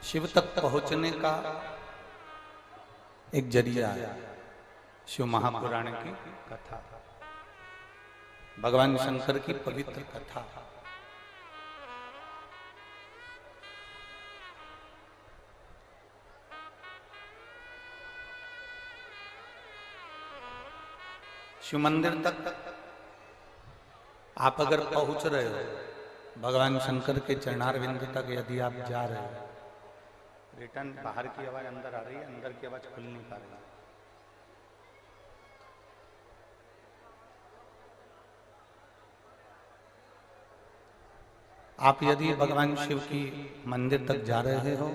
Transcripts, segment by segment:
शिव तक पहुंचने का एक जरिया है शिव महापुराण की कथा, भगवान शंकर की पवित्र कथा। शिव मंदिर तक आप अगर पहुंच रहे हो, भगवान शंकर के चरणारविंद तक यदि आप जा रहे हो, रिटर्न बाहर की आवाज अंदर आ रही है, अंदर की आवाज खुल नहीं पा रही है। आप यदि भगवान शिव की मंदिर तक जा रहे हो,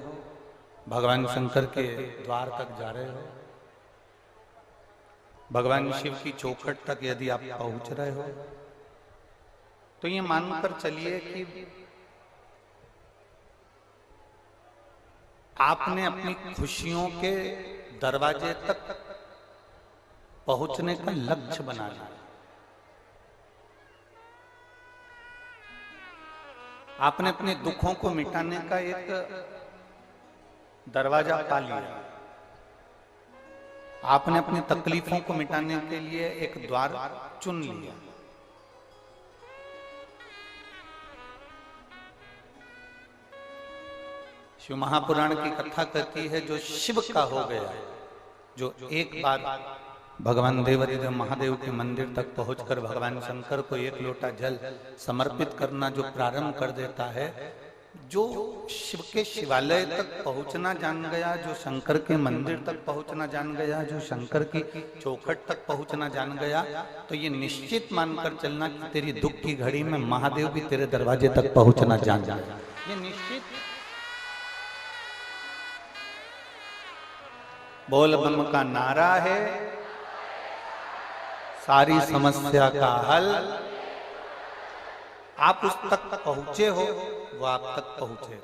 भगवान शंकर के द्वार तक जा रहे हो, भगवान शिव की चौखट तक यदि आप पहुंच रहे हो, तो ये मानकर चलिए कि आपने अपनी खुशियों के दरवाजे तक पहुंचने का लक्ष्य बना लिया। आपने अपने दुखों को मिटाने का एक दरवाजा पा लिया। आपने अपनी तकलीफों को मिटाने के लिए एक द्वार चुन लिया। शिव महापुराण की कथा कहती है, जो शिव का हो गया, जो एक बार भगवान देवादिदेव महादेव के मंदिर तक पहुंचकर भगवान शंकर को एक लोटा जल समर्पित करना जो प्रारंभ कर देता है, जो शिव के शिवालय तक पहुंचना जान गया, जो शंकर के मंदिर तक पहुंचना जान गया, जो शंकर की चौखट तक पहुंचना जान गया, तो ये निश्चित मानकर चलना कि तेरी दुख की घड़ी में महादेव भी तेरे दरवाजे तक पहुंचना जान जाएगा। ये निश्चित। बोल बम का नारा है, सारी समस्या का हल। आप उस तक पहुंचे हो, वो आप तक पहुंचे।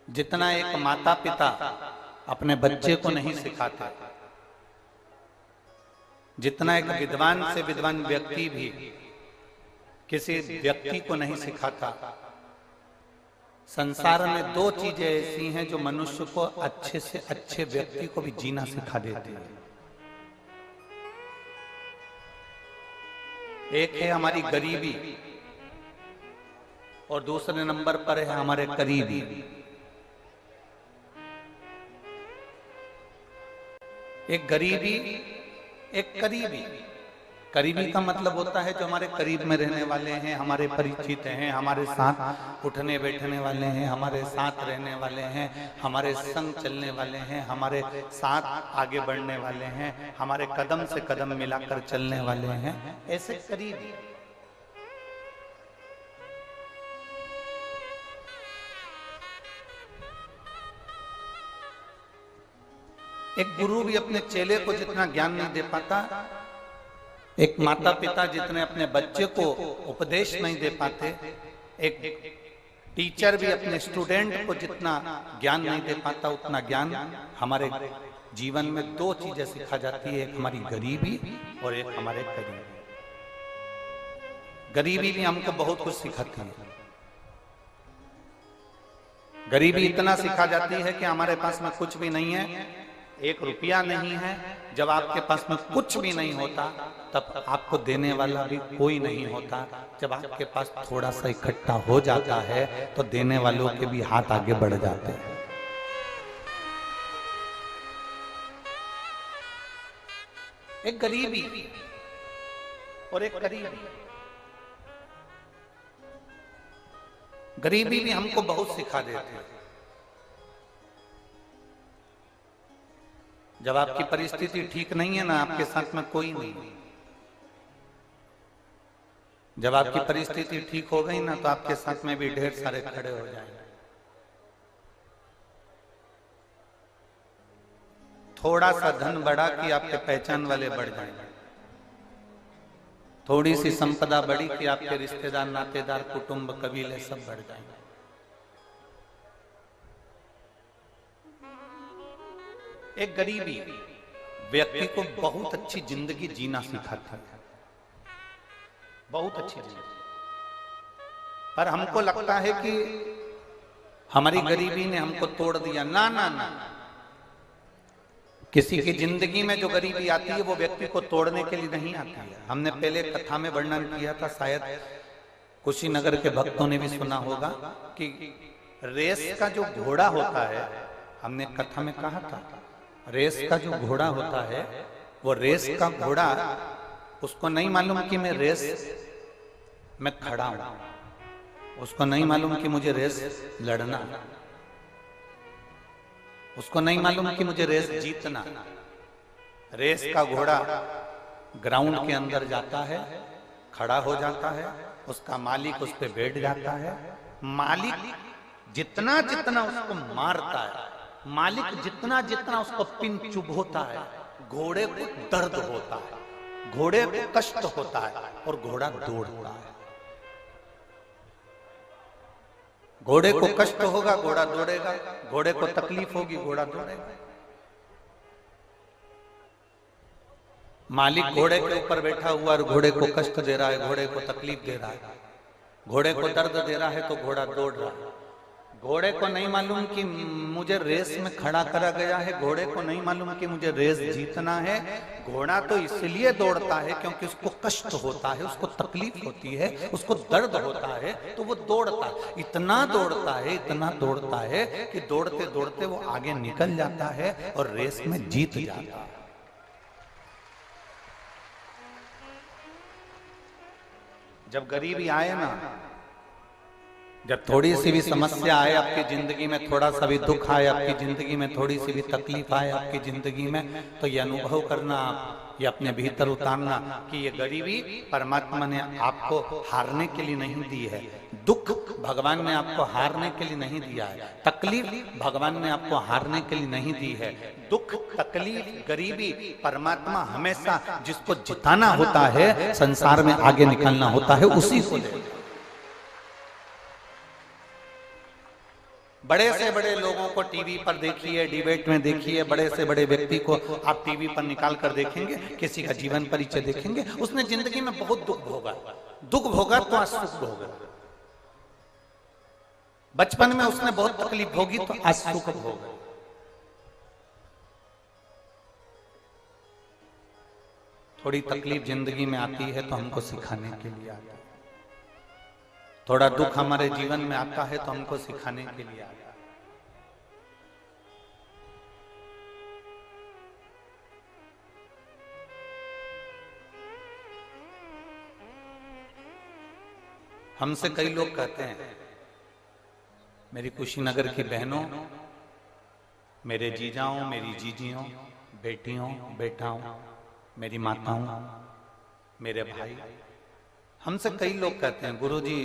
जितना एक माता पिता अपने बच्चे को नहीं सिखाते, जितना एक विद्वान से विद्वान व्यक्ति भी किसी व्यक्ति को नहीं सिखाता, संसार में दो चीजें ऐसी हैं जो मनुष्य को अच्छे से अच्छे व्यक्ति को भी जीना सिखा देती है। एक है हमारी गरीबी और दूसरे नंबर पर है हमारे करीबी। एक गरीबी, एक करीबी। करीबी का मतलब होता है जो हमारे करीब में रहने वाले हैं, हमारे परिचित हैं, हमारे साथ उठने बैठने वाले हैं, हमारे साथ रहने वाले हैं, हमारे संग चलने वाले हैं, हमारे साथ आगे बढ़ने वाले हैं, हमारे कदम से कदम मिलाकर चलने वाले हैं, ऐसे करीबी। एक गुरु भी अपने चेले को जितना ज्ञान नहीं दे पाता, एक माता पिता जितने अपने बच्चे को उपदेश नहीं दे पाते, एक टीचर भी अपने स्टूडेंट को जितना ज्ञान नहीं दे पाता, उतना ज्ञान हमारे जीवन में दो चीजें सिखा जाती है, एक हमारी गरीबी और एक हमारे करीबी। गरीबी भी हमको बहुत कुछ सिखाती है। गरीबी इतना सिखा जाती है कि हमारे पास में कुछ भी नहीं है, एक रुपया नहीं है। जब आपके पास में कुछ भी नहीं होता, तब आपको देने वाला भी कोई नहीं होता। जब आपके पास थोड़ा सा इकट्ठा हो जाता है, तो देने वालों के भी हाथ आगे बढ़ जाते हैं। एक गरीबी और एक करीबी। गरीबी भी हमको बहुत सिखा देती है। जब आपकी परिस्थिति ठीक नहीं है ना, आपके साथ में कोई नहीं। जब आपकी परिस्थिति ठीक हो गई ना, तो आपके साथ में भी ढेर सारे खड़े हो जाएंगे। थोड़ा सा धन बढ़ा कि आपके पहचान वाले बढ़ जाएंगे। थोड़ी सी संपदा बढ़ी कि आपके रिश्तेदार, नातेदार, कुटुंब, कबीले सब बढ़ जाएंगे। एक गरीबी व्यक्ति को बहुत अच्छी जिंदगी जीना सिखाती है, बहुत अच्छी जिंदगी। पर हमको लगता है कि हमारी गरीबी ने हमको तोड़ दिया। ना ना ना, किसी की जिंदगी में जो गरीबी आती है वो व्यक्ति को तोड़ने के लिए नहीं आती है। हमने पहले कथा में वर्णन किया था, शायद कुशीनगर के भक्तों ने भी सुना होगा कि रेस का जो घोड़ा होता है, हमने कथा में कहा था, रेस का जो घोड़ा होता है, वो रेस का घोड़ा उसको नहीं मालूम कि मैं रेस में खड़ा हूं, उसको नहीं मालूम कि मुझे रेस लड़ना, उसको नहीं मालूम कि मुझे रेस जीतना। रेस का घोड़ा ग्राउंड के अंदर जाता है, खड़ा हो जाता है, उसका मालिक उस पे बैठ जाता है। मालिक जितना जितना उसको मारता है, मालिक जितना जितना उसको पिन चुभोता है, घोड़े को दर्द होता है, घोड़े को कष्ट होता है और घोड़ा दौड़ता है। घोड़े को कष्ट होगा, घोड़ा दौड़ेगा, घोड़े को तकलीफ होगी, घोड़ा दौड़ेगा। मालिक घोड़े के ऊपर बैठा हुआ और घोड़े को कष्ट दे रहा है, घोड़े को तकलीफ दे रहा है, घोड़े को दर्द दे रहा है, तो घोड़ा दौड़ रहा है। घोड़े को नहीं मालूम कि मुझे रेस में खड़ा करा गया है, घोड़े को नहीं मालूम कि मुझे रेस जीतना है। घोड़ा तो इसलिए दौड़ता है क्योंकि उसको कष्ट होता है, उसको तकलीफ होती है, उसको दर्द होता है, तो वो दौड़ता है। इतना दौड़ता है, इतना दौड़ता है कि दौड़ते दौड़ते वो आगे निकल जाता है और रेस में जीत जाता है। जब गरीबी आए ना, जब थोड़ी सी भी समस्या आए आपकी जिंदगी में, थोड़ा सा भी दुख आए आपकी जिंदगी में, थोड़ी सी भी तकलीफ आए आपकी जिंदगी में, तो ये अनुभव करना, ये अपने भीतर उतारना कि ये गरीबी परमात्मा ने आपको हारने के लिए नहीं दी है, दुख भगवान ने आपको हारने के लिए नहीं दिया है, तकलीफ भगवान ने आपको हारने के लिए नहीं दी है। दुख, तकलीफ, गरीबी परमात्मा हमेशा जिसको जिताना होता है, संसार में आगे निकलना होता है, उसी को दे। बड़े से बड़े लोगों को टीवी पर देखिए, डिबेट में देखिए, बड़े से बड़े व्यक्ति को आप टीवी पर निकाल कर देखेंगे, किसी का जीवन परिचय देखेंगे, उसने जिंदगी में बहुत दुख भोगा, दुख भोगा तो आज सुख भोगा। बचपन में उसने बहुत तकलीफ भोगी तो आज सुख भोगा। थोड़ी तकलीफ जिंदगी में आती है तो हमको सिखाने के लिए आती है, थोड़ा दुख हमारे जीवन में आता है तो हमको सिखाने के लिए आता है। हमसे कई लोग कहते हैं, मेरी कुशीनगर की बहनों, मेरे जीजाओं, मेरी जीजियों, बेटियों, बेटाओं, मेरी माताओं, मेरे भाई, हमसे कई लोग कहते हैं गुरुजी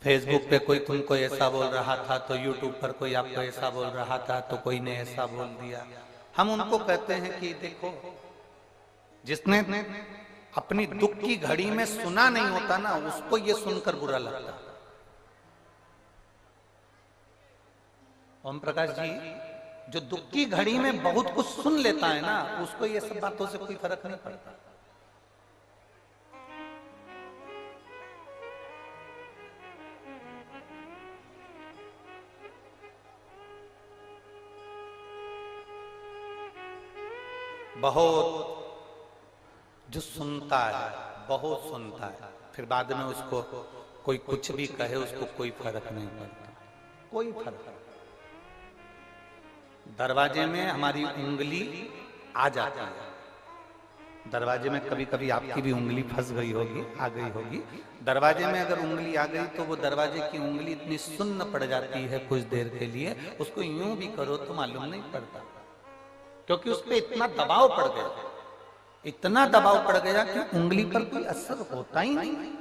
फेसबुक पे कोई तुमको ऐसा बोल रहा था, तो यूट्यूब पर कोई आपको ऐसा बोल रहा था, तो कोई ने ऐसा बोल दिया। हम उनको कहते हैं कि देखो, जिसने अपनी दुख की घड़ी में सुना नहीं होता ना, उसको ये सुनकर बुरा लगता। ओम प्रकाश जी, जो दुख की घड़ी में बहुत कुछ सुन लेता है ना, उसको ये सब बातों से कोई फर्क नहीं पड़ता। बहुत जो सुनता है, बहुत सुनता है, फिर बाद में उसको कोई कुछ भी कहे, उसको कोई फर्क नहीं पड़ता, कोई फर्क नहीं। दरवाजे में हमारी उंगली आ जाती है, दरवाजे में कभी कभी आपकी भी उंगली फंस गई होगी, आ गई होगी। दरवाजे में अगर उंगली आ गई तो वो दरवाजे की उंगली इतनी सुन्न पड़ जाती है कुछ देर के लिए, उसको यूं भी करो तो मालूम नहीं पड़ता, क्योंकि उस पर इतना दबाव पड़ गया, इतना दबाव पड़ गया कि उंगली पर कोई असर होता ही नहीं।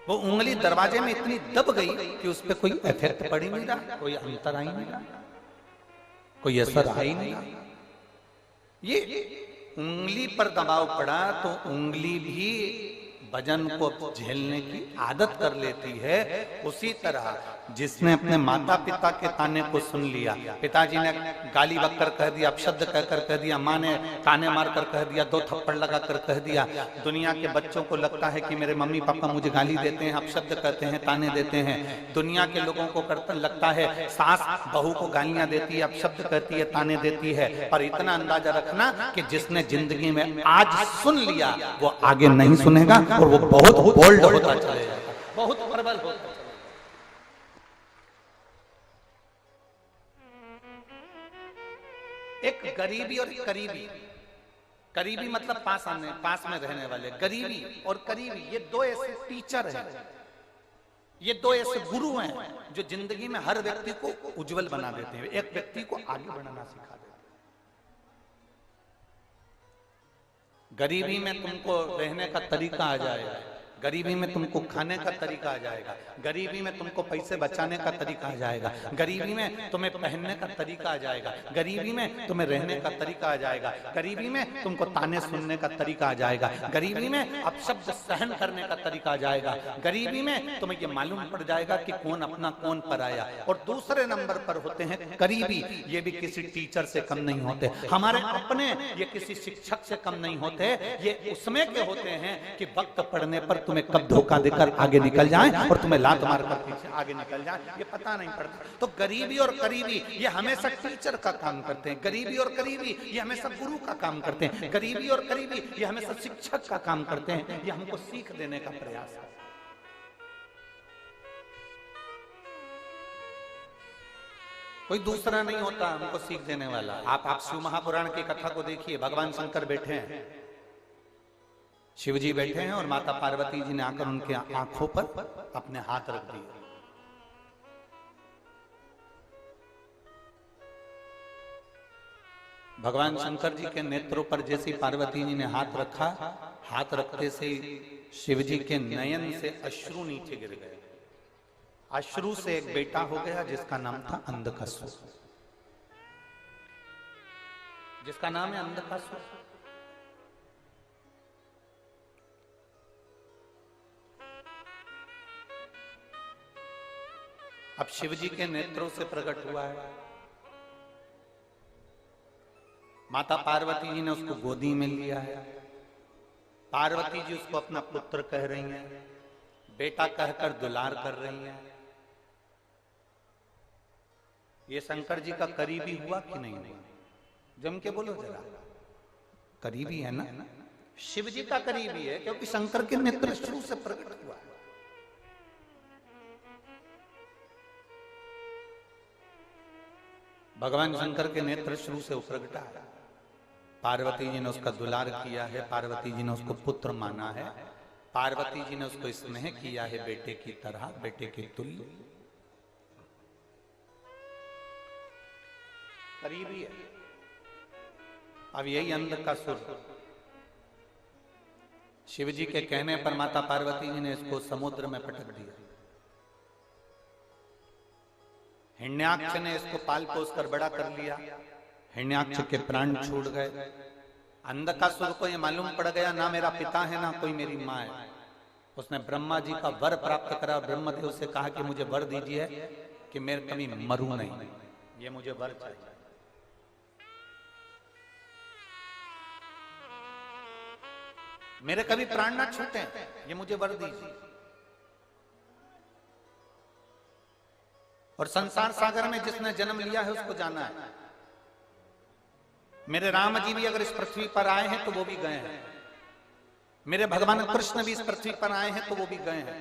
वो उंगली दरवाजे में इतनी दब गई कि उस पर कोई इफेक्ट पड़ ही नहीं रहा, कोई अंतर आ ही नहीं रहा, कोई असर आ ही नहीं रहा। ये उंगली पर दबाव पड़ा तो उंगली भी वजन को झेलने की आदत कर लेती है। उसी तरह जिसने अपने माता पिता के ताने को सुन लिया, पिताजी ने गाली बककर कह दिया, अपशब्द कहकर कह दिया, माँ ने ताने मारकर कह दिया, 2 थप्पड़ लगाकर कह दिया। दुनिया के बच्चों को लगता है कि मेरे मम्मी पापा मुझे गाली देते हैं, अपशब्द कहते हैं, ताने देते हैं। दुनिया के लोगों को लगता है सास बहू को गालियां देती है, अपशब्द कहती है, ताने देती है। पर इतना अंदाजा रखना कि जिसने जिंदगी में आज सुन लिया वो आगे नहीं सुनेगा और वो बहुत बोल्ड होता चलेगा, बहुत प्रबल होता चलेगा। एक गरीबी और करीबी, करीबी मतलब पास में रहने वाले, गरीबी और करीबी ये 2 ऐसे टीचर हैं, ये 2 ऐसे गुरु हैं जो जिंदगी में हर व्यक्ति को उज्जवल बना देते हैं, एक व्यक्ति को आगे बढ़ना सिखा देते हैं। गरीबी में तुमको रहने का तरीका आ जाएगा, गरीबी में तुमको खाने का तरीका आ जाएगा, गरीबी में तुमको पैसे बचाने का तरीका आ जाएगा, गरीबी में तुम्हें पहनने का तरीका आ जाएगा, गरीबी में तुम्हें रहने का तरीका आ जाएगा, गरीबी में तुमको ताने सुनने का तरीका आ जाएगा, गरीबी में अपशब्द सहन करने का तरीका आ जाएगा, गरीबी में तुम्हें ये मालूम पड़ जाएगा कि कौन अपना कौन पराया। और दूसरे नंबर पर होते हैं करीबी, ये भी किसी टीचर से कम नहीं होते, हमारे अपने, ये किसी शिक्षक से कम नहीं होते, ये उसमें के होते हैं कि वक्त पड़ने पर तुम्हें कब धोखा देकर आगे निकल जाएं और तुम्हें लात मारकर पीछे आगे निकल जाएं, ये पता नहीं पड़ता। तो गरीबी और करीबी ये हमेशा टीचर का काम करते हैं, गरीबी और करीबी ये हमेशा गुरु का काम करते हैं, गरीबी और करीबी ये हमेशा शिक्षक का काम करते हैं, ये हमको सीख देने का प्रयास है। कोई दूसरा नहीं होता हमको सीख देने वाला। आप शिव महापुराण की कथा को देखिए, भगवान शंकर बैठे हैं, शिव जी बैठे हैं और माता पार्वती जी ने आकर उनके आंखों पर अपने हाथ रख दिए। भगवान शंकर जी के नेत्रों पर जैसी पार्वती जी ने हाथ रखा, हाथ रखते से शिव जी के नयन से अश्रु नीचे गिर गए। अश्रु से एक बेटा हो गया जिसका नाम था अंधकासुर, जिसका नाम है अंधकासुर। अब शिव जी के नेत्रों से प्रकट हुआ है। माता पार्वती जी ने उसको गोदी में लिया है। पार्वती जी उसको अपना पुत्र कह रही हैं, बेटा कहकर दुलार कर रही हैं। ये शंकर जी का करीबी हुआ कि नहीं हुआ? जम के बोलो जरा, करीबी है ना? शिव जी का करीबी है क्योंकि शंकर के नेत्र शुरू से प्रकट हुआ है। भगवान शंकर के नेत्र शुरू से प्रगटा है। पार्वती जी ने उसका दुलार किया है, पार्वती जी ने उसको पुत्र माना है, पार्वती जी ने उसको स्नेह किया है बेटे की तरह, बेटे के तुल्य। करीबी है। अब यही अंधकासुर शिव जी के कहने पर माता पार्वती जी ने इसको समुद्र में पटक दिया। हिरण्याक्ष ने इसको पाल पोस कर बड़ा कर लिया, हिरण्याक्ष के प्राण छूट गए। अंधकासुर को यह मालूम पड़ गया ना मेरा पिता है ना कोई मेरी माँ है। उसने ब्रह्मा जी का वर प्राप्त करा, ब्रह्मदेव से कहा कि मुझे वर दीजिए कि मैं कभी मरूं नहीं, ये मुझे वर चाहिए। मेरे कभी प्राण ना छूटे, ये मुझे वर दीजिए। और संसार सागर में जिसने जन्म लिया है उसको जाना है। मेरे राम जी भी अगर इस पृथ्वी पर आए हैं तो वो भी गए हैं, मेरे भगवान कृष्ण भी इस पृथ्वी पर आए हैं तो वो भी गए हैं,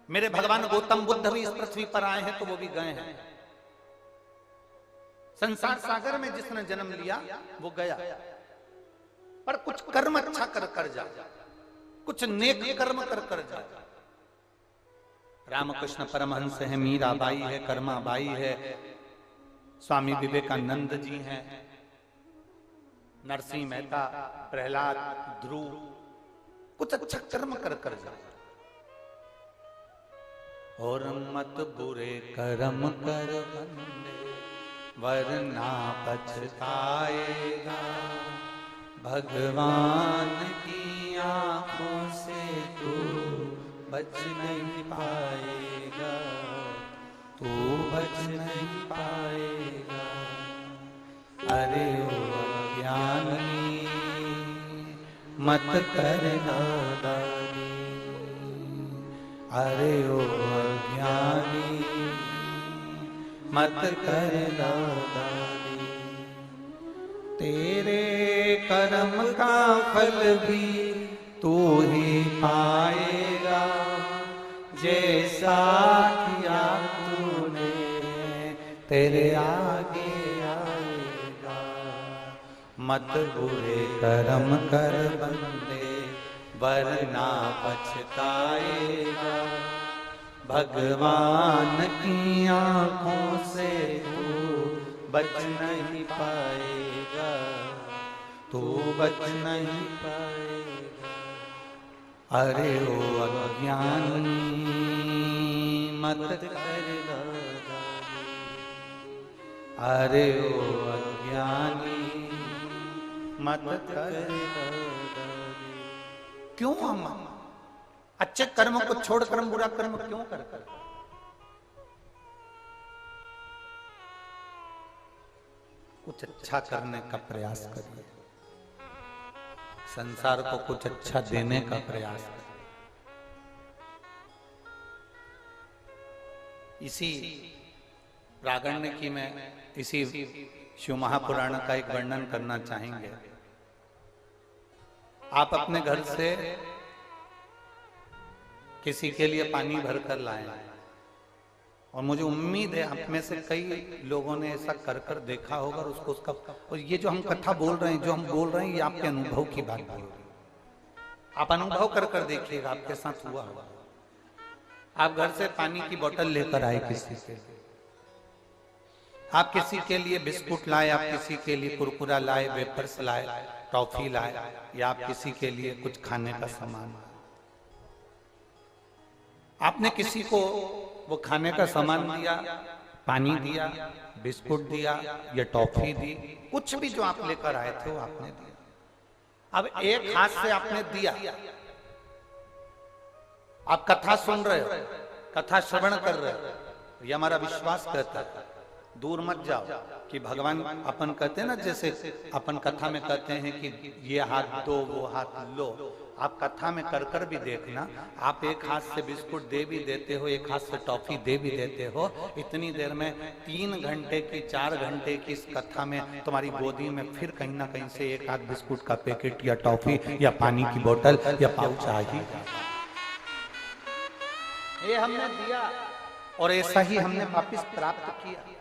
मेरे भगवान गौतम बुद्ध भी इस पृथ्वी पर आए हैं तो वो भी गए हैं। संसार सागर में जिसने जन्म लिया वो गया, पर कुछ कर्म अच्छा कर कर जा, कुछ नेक कर्म कर कर जा। रामकृष्ण परमहंस है, मीराबाई है, कर्माबाई है, स्वामी विवेकानंद जी हैं, नरसिंह मेहता, प्रहलाद, ध्रुव, कुछ अच्छा कर्म कर कर जा। और मत बुरे कर्म कर बंदे वरना पछताएगा, भगवान की आंखों से तू बच नहीं पाएगा। तू बच नहीं पाएगा। अरे ओ अज्ञानी मत कर नादानी, अरे ओ अज्ञानी मत कर नादानी। तेरे कर्म का फल भी तू ही पाएगा, जैसा किया तूने तेरे आगे आएगा। मत बुरे कर्म कर बंदे वरना पछताएगा। भगवान की आंखों से तू बच नहीं पाएगा, तू बच नहीं पाएगा। अरे ओ अज्ञानी मत कर नादानी, अरे ओ अज्ञानी मत कर नादानी। क्यों हम अच्छे कर्म को छोड़कर हम बुरा कर्म क्यों कर? कुछ अच्छा करने का प्रयास करिए, संसार को कुछ अच्छा देने का प्रयास करिए। इसी प्रागण्य की मैं इसी शिव महापुराण का एक वर्णन करना चाहेंगे। आप अपने घर से किसी के लिए पानी भरकर लाए, और मुझे उम्मीद है आप में से कई लोगों ने ऐसा कर कर देखा होगा और उसको उसका, और ये जो हम कथा बोल रहे हैं, जो हम बोल रहे हैं, ये आपके अनुभव की बात है। आप अनुभव कर कर देखिएगा, आपके साथ हुआ होगा। आप घर से पानी की बोतल लेकर आए किसी से, आप किसी के लिए बिस्कुट लाए, आप किसी के लिए कुरकुरा लाए, वेफर्स लाए, टॉफी लाए, या आप किसी के लिए कुछ खाने का सामान। आपने किसी को वो खाने का सामान दिया, पानी दिया, बिस्कुट दिया या टॉफी दी, कुछ भी जो आप लेकर आए थे वो आपने दिया। अब एक हाथ से आपने दिया, आप कथा सुन रहे हो, कथा श्रवण कर रहे हो, ये हमारा विश्वास कहता है। दूर मत जाओ कि भगवान, अपन कहते हैं ना, जैसे अपन कथा में कहते हैं कि ये हाथ दो वो हाथ लो, आप कथा में कर कर भी देखना, आप एक हाथ से बिस्कुट दे भी देते हो, एक हाथ से टॉफी दे भी देते हो, इतनी देर में 3 घंटे की 4 घंटे की इस कथा में तुम्हारी गोदी में फिर कहीं ना कहीं से एक हाथ बिस्कुट का पैकेट या टॉफी या पानी की बोतल या पाउच आ ही। ये हमने दिया और ऐसा ही हमने वापिस प्राप्त किया।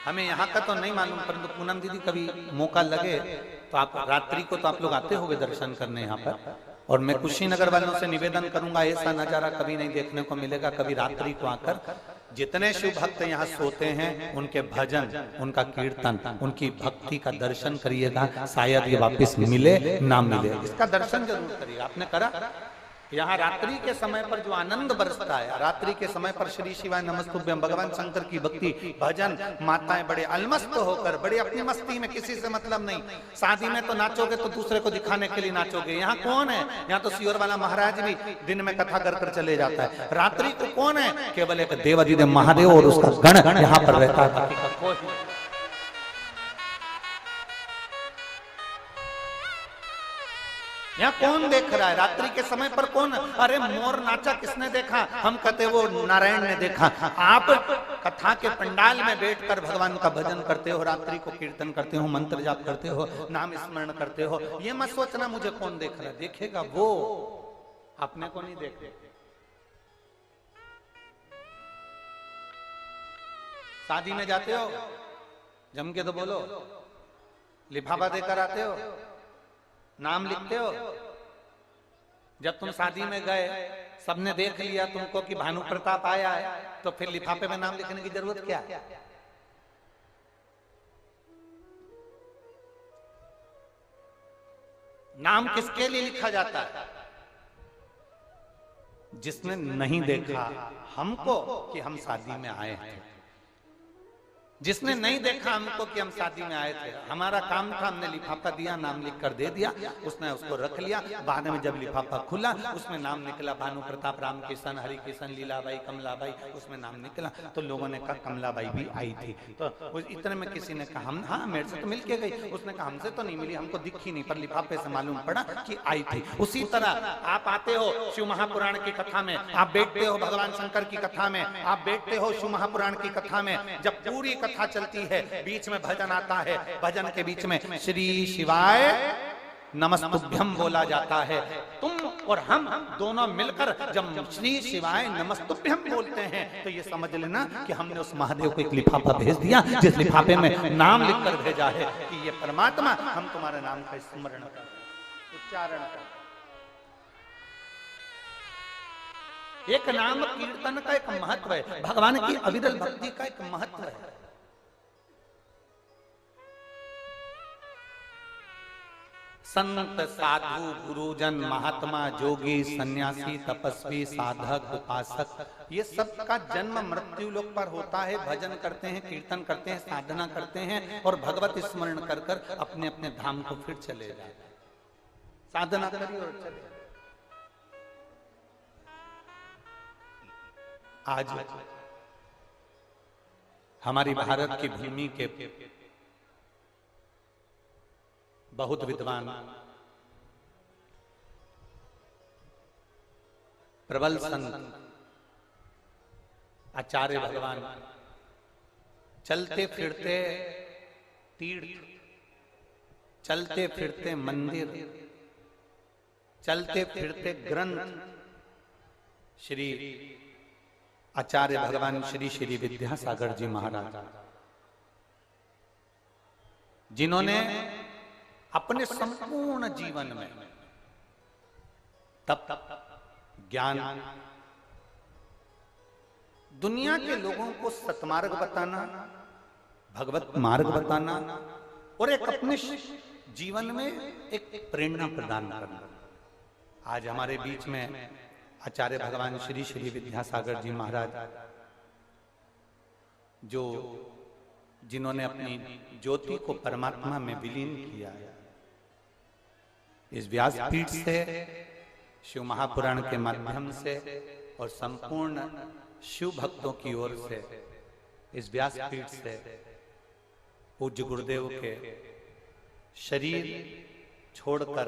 हमें यहाँ का तो नहीं मालूम, परंतु पूनम दीदी कभी मौका लगे तो आप रात्रि को तो आप लोग आते होंगे दर्शन करने यहाँ पर, और मैं कुशीनगर वालों से निवेदन करूंगा, ऐसा नजारा कभी नहीं देखने को मिलेगा। कभी रात्रि को आकर जितने शिव भक्त यहाँ सोते हैं, उनके भजन, उनका कीर्तन, उनकी भक्ति का दर्शन करिएगा। शायद ये वापस मिले ना मिले, इसका दर्शन जरूर करिएगा। आपने करा? यहाँ रात्रि के समय पर जो आनंद बरसता है, रात्रि के समय पर श्री शिवाय नमस्तुभ्यं, भगवान शंकर की भक्ति, भजन, माताएं बड़े अलमस्त होकर, बड़े अपनी मस्ती में, किसी से मतलब नहीं। शादी में तो नाचोगे तो दूसरे को दिखाने के लिए नाचोगे। यहाँ कौन है? यहाँ तो सियोर वाला महाराज भी दिन में कथा कर कर चले जाता है। रात्रि को कौन है? केवल एक देवाधिदेव महादेव और उसका गण यहाँ पर रहता है। यहाँ कौन देख रहा है? रात्रि के समय पर कौन? अरे मोर नाचा किसने देखा? हम कहते वो नारायण ने देखा। आप कथा के पंडाल में बैठकर भगवान का भजन करते हो, रात्रि को कीर्तन करते हो, मंत्र जाप करते हो, नाम स्मरण करते हो। ये मत सोचना मुझे कौन देख रहा है, देखेगा वो, अपने को नहीं देखे। शादी में जाते हो, जम के तो बोलो, लिफाफा देकर आते हो, नाम लिखते हो। जब तुम शादी में गए, सबने देख लिया तुमको कि भानु प्रताप आया है, तो फिर लिफाफे में नाम लिखने की जरूरत क्या? नाम किसके लिए लिखा जाता है? जिसने नहीं देखा हमको कि हम शादी में आए हैं। जिसने नहीं देखा हमको कि हम शादी में आए थे, हमारा काम था, हमने लिफाफा दिया, नाम लिख कर दे दिया, उसने उसको रख लिया। बाद में जब लिफाफा खुला उसमें नाम निकला भानु प्रताप, राम किशन, हरि किशन, लीलाबाई, कमलाबाई, उसमें नाम निकला। तो लोगों ने कहा कमलाबाई भी आई थी। तो इतने में किसी ने कहा हम, हाँ मेरे से तो मिल के गई। उसने कहा हमसे तो नहीं मिली, हमको दिखी नहीं, पर लिफाफे से मालूम पड़ा कि आई थी। उसी तरह आप आते हो शिव महापुराण की कथा में, आप बैठते हो भगवान शंकर की कथा में, आप बैठते हो शिव महापुराण की कथा में, जब पूरी कथा चलती है बीच में भजन आता है, भजन के बीच में श्री शिवाय नमस्तुभ्यम बोला जाता है। तुम और हम दोनों मिलकर जब श्री शिवाय नमस्तुभ्यम बोलते हैं तो ये समझ लेना कि हमने उस महादेव को एक लिफाफा भेज दिया, जिस लिफाफे में नाम लिखकर भेजा है कि ये परमात्मा हम तुम्हारे नाम का स्मरण कर, उच्चारण कर। एक नाम कीर्तन का एक महत्व है, भगवान की अविरल भक्ति का एक महत्व है। संत, साधु, गुरुजन, महात्मा, जोगी, सन्यासी, तपस्वी, साधक, उपासक, ये सब का जन्म मृत्यु लोक पर होता है। भजन करते हैं, कीर्तन करते हैं, साधना करते हैं और भगवत स्मरण कर कर अपने अपने धाम को फिर चले जाते हैं। साधना करिए और चले। आज हमारी भारत की भूमि के बहुत विद्वान, प्रबल संत, आचार्य भगवान चलते फिरते तीर्थ, चलते फिरते मंदिर, चलते फिरते ग्रंथ श्री आचार्य भगवान श्री श्री विद्यासागर जी महाराज, जिन्होंने अपने संपूर्ण जीवन में तप, ज्ञान, दुनिया के लोगों को सतमार्ग बताना, भगवत मार्ग बताना और एक अपने जीवन में एक प्रेरणा प्रदान करना। आज हमारे बीच में आचार्य भगवान श्री श्री विद्यासागर जी महाराज, जो जिन्होंने अपनी ज्योति को परमात्मा में विलीन किया है, इस व्यासपीठ से, शिव महापुराण के माध्यम से और संपूर्ण शिव भक्तों की ओर से इस व्यासपीठ से पूज्य गुरुदेव के शरीर छोड़कर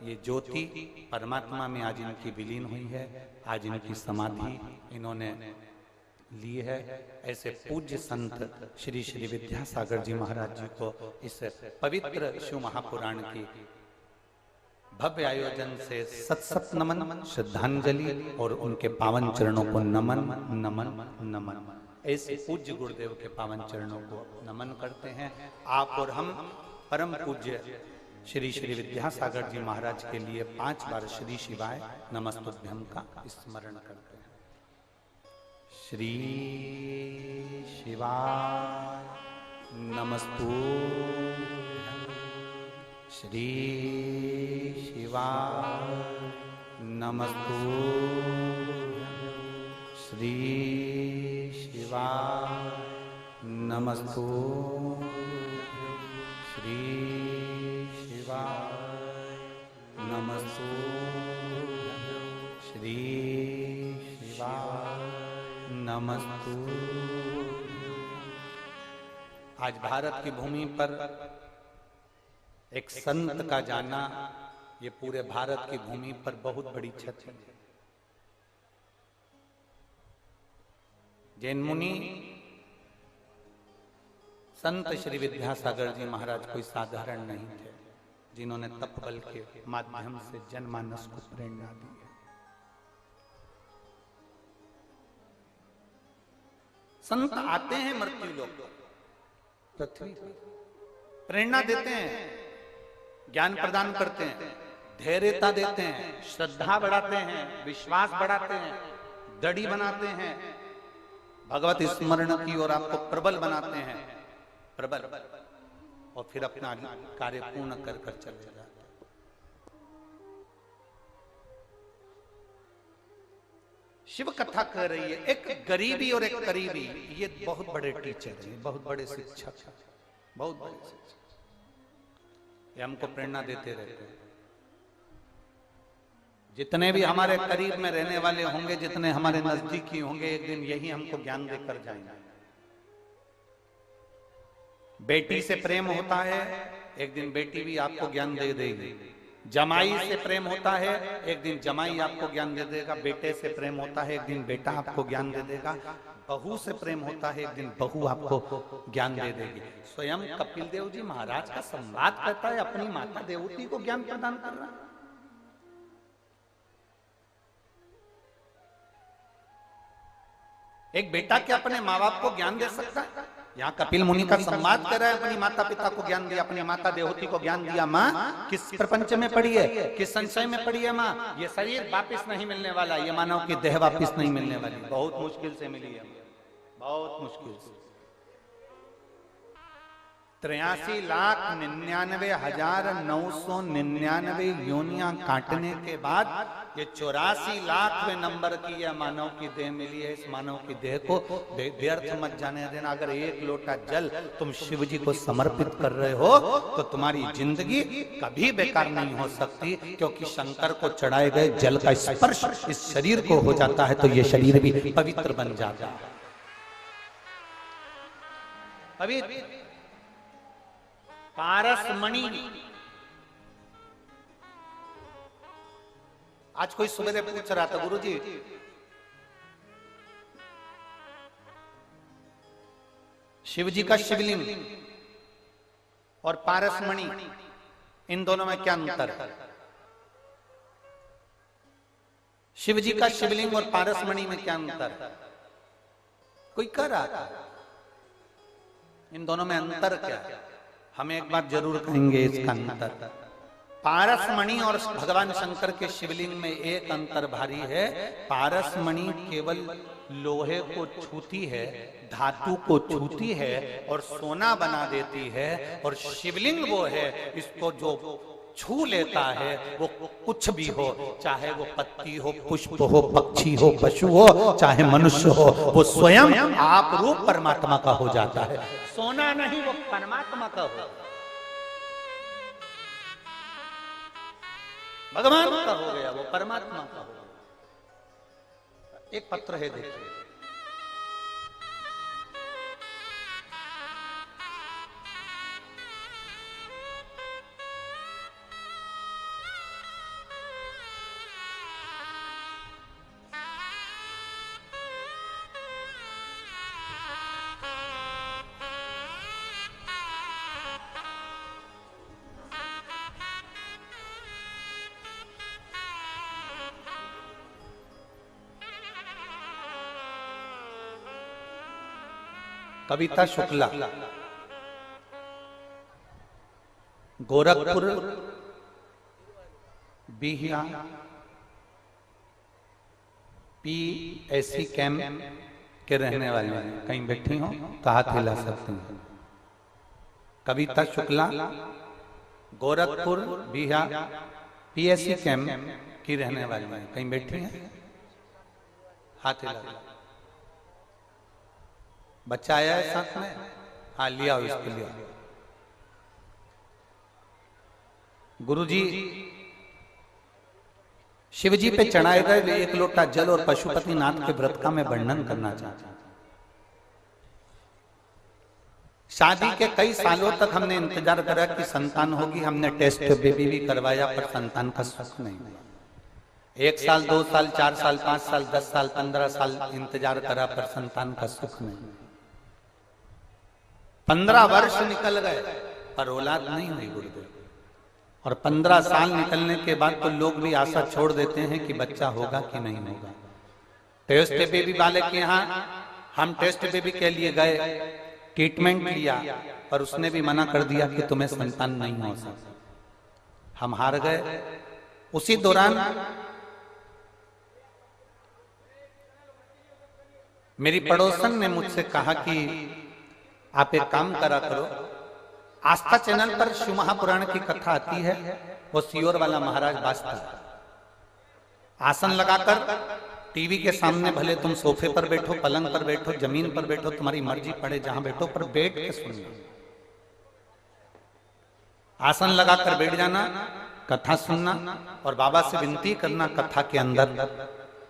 ये ज्योति परमात्मा में आज इनकी विलीन हुई है। आज इनकी समाधि इन्होंने ली है। ऐसे पूज्य संत श्री श्री विद्यासागर जी महाराज जी को इस पवित्र शिव महापुराण की भव्य आयोजन से सत सत नमन, श्रद्धांजलि और उनके पावन चरणों को नमन नमन नमन। ऐसे पूज्य गुरुदेव के पावन चरणों को नमन करते हैं। आप और हम परम पूज्य श्री श्री विद्यासागर जी महाराज के लिए 5 बार श्री शिवाय नमस्तुभ्यम का स्मरण करते हैं। श्री शिवाय नमस्तुभ्यं, श्री शिवाय नमस्तुभ्यं, श्री शिवाय नमस्तुभ्यं, श्री शिवाय नमस्तुभ्यं, श्री शिवाय नमस्तुभ्यं। आज भारत की भूमि पर एक संत का जाना ये पूरे भारत की भूमि पर बहुत बड़ी क्षति है। जैन मुनि संत श्री विद्यासागर जी महाराज कोई साधारण नहीं थे, जिन्होंने तप बल के माध्यम से जनमानस को प्रेरणा दी है। संत आते हैं मृत्यु लोक पृथ्वी, प्रेरणा देते हैं, ज्ञान प्रदान करते हैं, धैर्यता देते हैं, श्रद्धा बढ़ाते हैं, विश्वास बढ़ाते हैं, दृढ़ बनाते हैं, भगवत स्मरण की ओर आपको प्रबल बनाते हैं, प्रबल, और फिर अपना कार्य पूर्ण कर कर चले जाते हैं। शिव कथा कर रही है, एक गरीबी और एक करीबी, ये बहुत बड़े टीचर हैं, बहुत बड़े शिक्षक हैं, बहुत बड़े शिक्षक, ये हमको प्रेरणा देते रहते हैं। जितने भी हमारे करीब में रहने वाले होंगे, जितने हमारे नजदीकी होंगे, एक दिन यही हमको ज्ञान देकर जाएंगे। बेटी से प्रेम होता है, एक दिन बेटी भी आपको ज्ञान दे देगी। जमाई से प्रेम होता है, एक दिन जमाई आपको ज्ञान दे देगा। बेटे से प्रेम होता है, एक दिन बेटा आपको ज्ञान दे देगा। बहू से प्रेम होता है, एक दिन बहू आपको ज्ञान दे देगी। स्वयं कपिल देव जी महाराज का संवाद करता है, अपनी माता देवती को ज्ञान प्रदान कर रहा है। एक बेटा क्या अपने माँ बाप को ज्ञान दे सकता है? यहाँ कपिल मुनि का संवाद कर रहा है, अपनी माता पिता को ज्ञान दिया, अपनी माता देवती को ज्ञान दिया। माँ किस प्रपंच में पड़ी है, किस संशय में पड़ी है माँ? ये शरीर वापिस नहीं मिलने वाला, ये मानव की देह वापिस नहीं मिलने वाली, बहुत मुश्किल से मिली है, बहुत मुश्किल से। 83,99,999 योनियां काटने के बाद ये 84,00,000वें नंबर की यह मानव की देह मिली है। इस मानव की देह को व्यर्थ मत जाने देना। अगर एक लोटा जल तुम शिव जी को समर्पित कर रहे हो तो तुम्हारी जिंदगी कभी बेकार नहीं हो सकती, क्योंकि शंकर को चढ़ाए गए जल का स्पर्श इस शरीर को हो जाता है तो ये शरीर भी पवित्र बन जाता है। पवित्र पारसमणि। आज कोई सुबह पूछ रहा था, गुरुजी शिव जी का शिवलिंग और पारसमणि, इन दोनों में क्या अंतर है? शिव जी का शिवलिंग और पारसमणि में क्या अंतर है? कोई कह रहा था, इन दोनों में अंतर क्या है? हम एक बात जरूर कहेंगे इसका अंतर। पारसमणि और भगवान शंकर के शिवलिंग में एक अंतर भारी है। पारसमणि केवल लोहे को छूती है, धातु को छूती है और सोना बना देती है, और शिवलिंग वो है इसको जो छू लेता है वो कुछ भी हो, चाहे वो पत्ती हो, पुष्प हो, पक्षी हो, पशु हो, चाहे मनुष्य हो, वो स्वयं आप रूप परमात्मा का हो जाता है। सोना नहीं, वो परमात्मा का हो, भगवान का हो गया, वो परमात्मा का हो। एक पत्र है, देखिए, कविता शुक्ला, गोरखपुर बिहिया PSC कैंप के रहने वाले हैं। कहीं बैठी हो तो हाथ हिला सकते हैं। कविता शुक्ला, गोरखपुर बिहिया PSC कैंप की रहने वाली हैं। कहीं बैठी हैं, हाथ हिला। बच्चा आया है साथ में? हाँ, लिया इसके लिए। गुरुजी शिव जी पे चढ़ाए गए एक लोटा जल और पशुपति नाथ के व्रत का मैं वर्णन करना चाहता हूं। शादी के कई सालों तक हमने इंतजार करा कि संतान होगी। हमने टेस्ट बेबी भी करवाया, पर संतान का सुख नहीं हुआ। 1 साल, 2 साल, 4 साल, 5 साल, 10 साल, 15 साल इंतजार करा, पर संतान का सुख नहीं। 15 वर्ष निकल गए पर औलाद नहीं हुई गुरुदेव। और 15 साल निकलने के बाद तो लोग भी आशा छोड़ देते हैं कि बच्चा होगा कि नहीं होगा। टेस्ट बेबी वाले के यहाँ हम टेस्ट बेबी के लिए गए, ट्रीटमेंट लिया, पर उसने भी मना कर दिया कि तुम्हें संतान नहीं हो सकता। हम हार गए। उसी दौरान मेरी पड़ोसन ने मुझसे कहा कि आप एक काम करा करो, आस्था चैनल पर शिव महापुराण की कथा आती है, वो सियोर वाला महाराज बाजता, आसन लगाकर टीवी के सामने भले तुम सोफे पर बैठो, पलंग पर बैठो, जमीन पर बैठो, तुम्हारी मर्जी पड़े जहां बैठो, पर बैठ के सुनना। आसन लगाकर बैठ जाना, कथा सुनना और बाबा से विनती करना। कथा के अंदर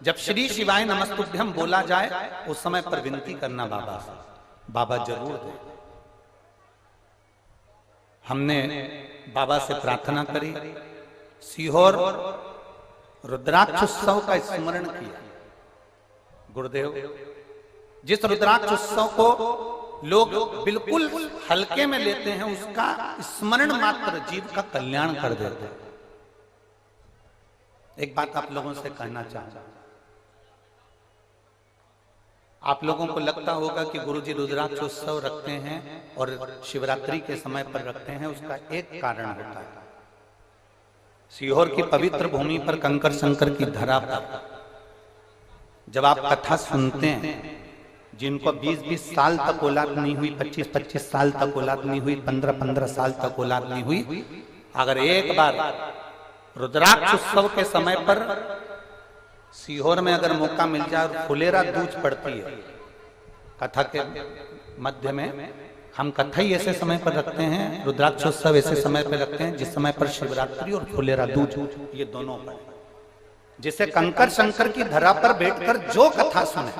जब श्री शिवाय नमस्तुभ्यम बोला जाए उस समय पर विनती करना बाबा से, बाबा जरूर दे। हमने बाबा से प्रार्थना करी, सीहोर रुद्राक्ष उत्सव का स्मरण किया। गुरुदेव, जिस रुद्राक्ष उत्सव को लोग बिल्कुल हल्के में लेते हैं, उसका स्मरण मात्र जीव का कल्याण कर देते हैं। एक बात आप लोगों से कहना चाहूंगा, आप लोगों को लगता होगा कि गुरुजी रुद्राक्ष उत्सव रखते हैं और शिवरात्रि के समय पर रखते हैं, उसका एक कारण होता है। सीहोर की पवित्र भूमि पर कंकर शंकर की धरा पर जब आप कथा सुनते हैं, जिनको 20-20 साल तक औलाद नहीं हुई, 25-25 साल तक औलाद नहीं हुई, 15-15 साल तक औलाद नहीं हुई, अगर एक बार रुद्राक्ष उत्सव के समय पर सीहोर में अगर मौका मिल जाए और फुलेरा दूज पड़ती है कथा के मध्य में, हम कथा ही ऐसे समय पर रखते हैं, रुद्राक्ष उत्सव ऐसे समय पर रखते हैं जिस समय पर शिवरात्रि और फुलेरा दूज ये दोनों पर, जिसे कंकर शंकर की धरा पर बैठकर जो कथा सुने,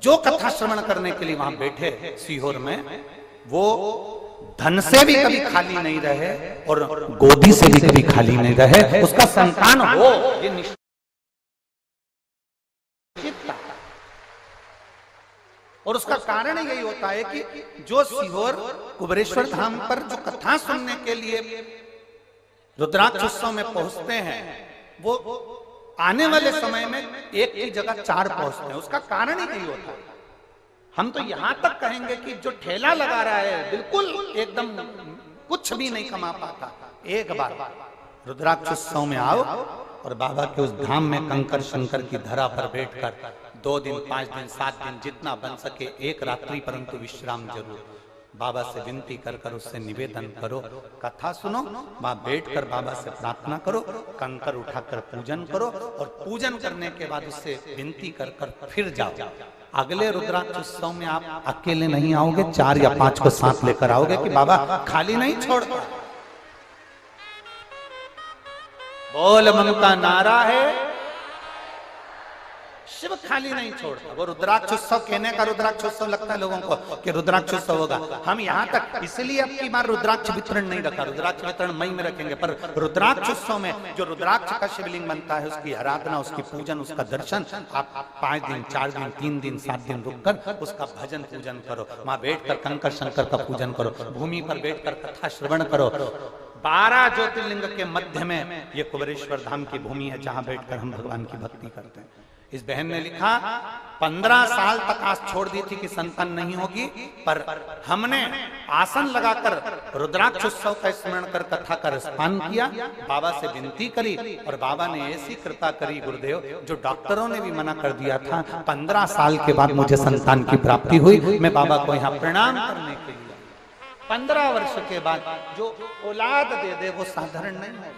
जो कथा श्रवण करने के लिए वहां बैठे सीहोर में, वो धन से भी कभी खाली नहीं रहे और गोदी से भी कभी खाली नहीं रहे, उसका संतान हो, ये निश्चित। और उसका कारण यही होता है कि जो सीहोर कुबेरेश्वर धाम पर जो कथा सुनने के लिए रुद्राक्ष उत्सव में पहुंचते हैं, वो आने वाले समय में एक की जगह 4 पहुंचते हैं। उसका कारण ही यही होता है। हम तो यहां तक कहेंगे कि जो ठेला लगा रहा है बिल्कुल एकदम कुछ भी नहीं कमा पाता, एक बार रुद्राक्ष उत्सव में आओ और बाबा के उस धाम में कंकर शंकर की धरा पर बैठकर 2 दिन, 5 दिन, 7 दिन, जितना बन सके, एक रात्रि परंतु विश्राम जरूर बाबा से विनती कर कर उससे निवेदन करो, कथा सुनो, वहां बैठकर बाबा से प्रार्थना करो, कंकर उठाकर पूजन करो और पूजन करने के बाद उससे विनती कर कर फिर जाओ। अगले रुद्राक्ष उत्सव में आप अकेले नहीं आओगे, 4 या 5 को साथ लेकर आओगे कि बाबा खाली नहीं छोड़ता। बोल ममता नारा है, शिव खाली नहीं छोड़ता। वो रुद्राक्ष उत्सव कहने का रुद्राक्ष उत्सव लगता है लोगों को कि रुद्राक्ष उत्सव होगा। हम यहाँ तक इसलिए अब की बार रुद्राक्ष वितरण नहीं रखा, रुद्राक्ष वितरण मई में रखेंगे, पर रुद्राक्ष उत्सव में जो रुद्राक्ष का शिवलिंग बनता है उसकी आराधना, उसकी पूजन, उसका दर्शन आप 5 दिन, 4 दिन, 3 दिन, 7 दिन रुककर उसका भजन पूजन करो, वहां बैठकर कंकर शंकर का पूजन करो, भूमि पर बैठकर कथा श्रवण करो। 12 ज्योतिर्लिंग के मध्य में ये कुबेरेश्वर धाम की भूमि है जहां बैठकर हम भगवान की भक्ति करते हैं। इस बहन ने लिखा 15 साल तक आस छोड़ दी थी कि संतान नहीं होगी, पर हमने आसन लगाकर रुद्राक्ष उत्सव का स्मरण कर कथा का रसपान किया, बाबा से विनती करी और बाबा ने ऐसी कृपा करी गुरुदेव, जो डॉक्टरों ने भी मना कर दिया था। 15 साल के बाद मुझे संतान की प्राप्ति हुई। मैं बाबा को यहाँ प्रणाम करने के लिए 15 वर्ष के बाद जो औलाद दे दे वो साधारण नहीं है।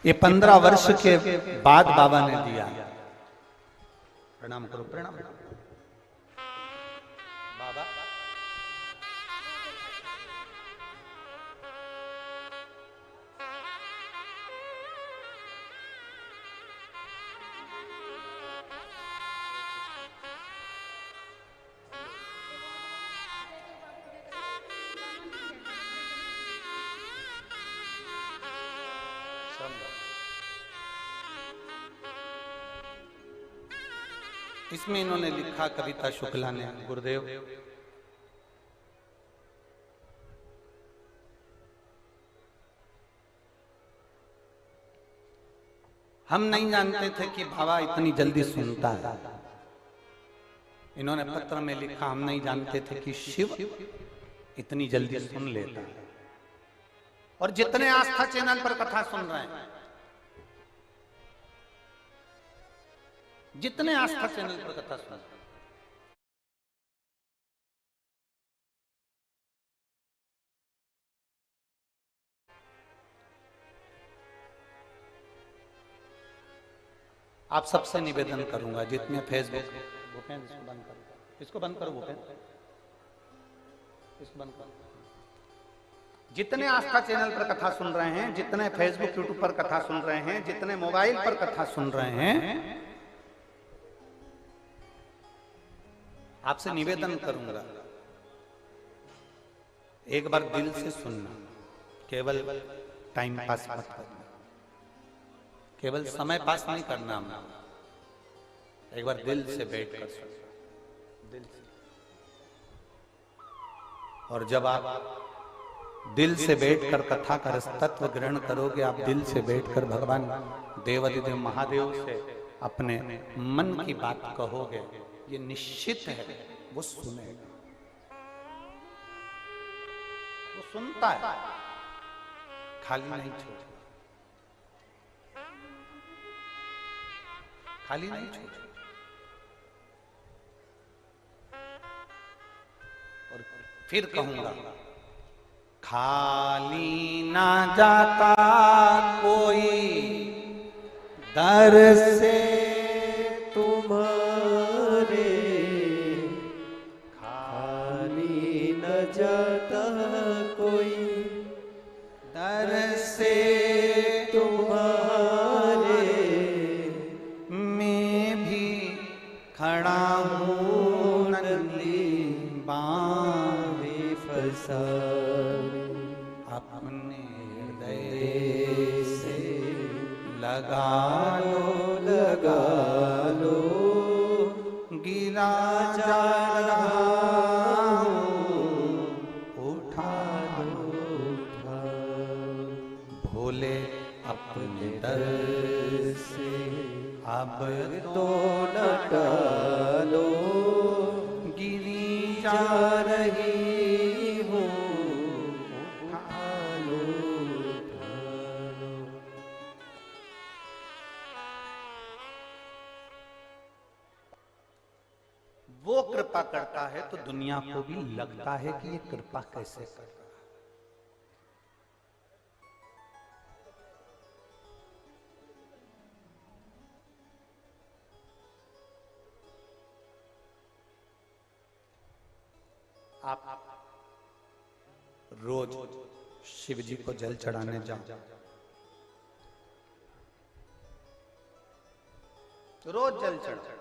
ये 15 वर्ष के बाद बाबा ने दिया। प्रणाम करो, प्रणाम बाबा। इसमें इन्होंने लिखा कविता शुक्ला ने, गुरुदेव हम नहीं जानते थे कि बाबा इतनी जल्दी सुनता है। इन्होंने पत्र में लिखा हम नहीं जानते थे कि शिव इतनी जल्दी सुन लेता है। और जितने आस्था चैनल पर कथा सुन रहे हैं, जितने आस्था चैनल पर कथा सुन रहे हैं, आप सबसे निवेदन करूंगा, जितने फेसबुक, भूपेन इसको बंद करो, इसको बंद करो भूपेन, इसको बंद करो। जितने आस्था चैनल पर कथा सुन रहे हैं, जितने फेसबुक यूट्यूब पर कथा सुन रहे हैं, जितने मोबाइल पर कथा सुन रहे हैं, आपसे निवेदन करूंगा, एक बार दिल से सुनना, केवल टाइम पास मत करना, केवल समय पास नहीं करना, एक बार दिल से बैठ कर सुनना, दिल से। और जब आप दिल से बैठकर कथा का रसतत्व ग्रहण करोगे, आप दिल से बैठकर भगवान देवाधिदेव महादेव से अपने मन की बात कहोगे, ये निश्चित है वो सुनेगा, वो सुनता है, खाली नहीं छोड़ता, खाली नहीं छोड़ता। और फिर कहूंगा, खाली ना जाता कोई दर से तुम्हारे, खाली न जाता कोई दर से तुम्हारे, मैं भी खड़ा हूँ नंदी बांधे फंसा, अपने हृदय से लगा लो, गिरा जा रहा हूँ, उठा लो, भोले अपने दर से अब तो न टालो, गिरी जा रही हूँ, वो कृपा करता है तो दुनिया को भी लगता है कि ये कृपा कैसे कर रहा है। आप रोज शिव जी को जल चढ़ाने जाओ, रोज जल चढ़ाओ,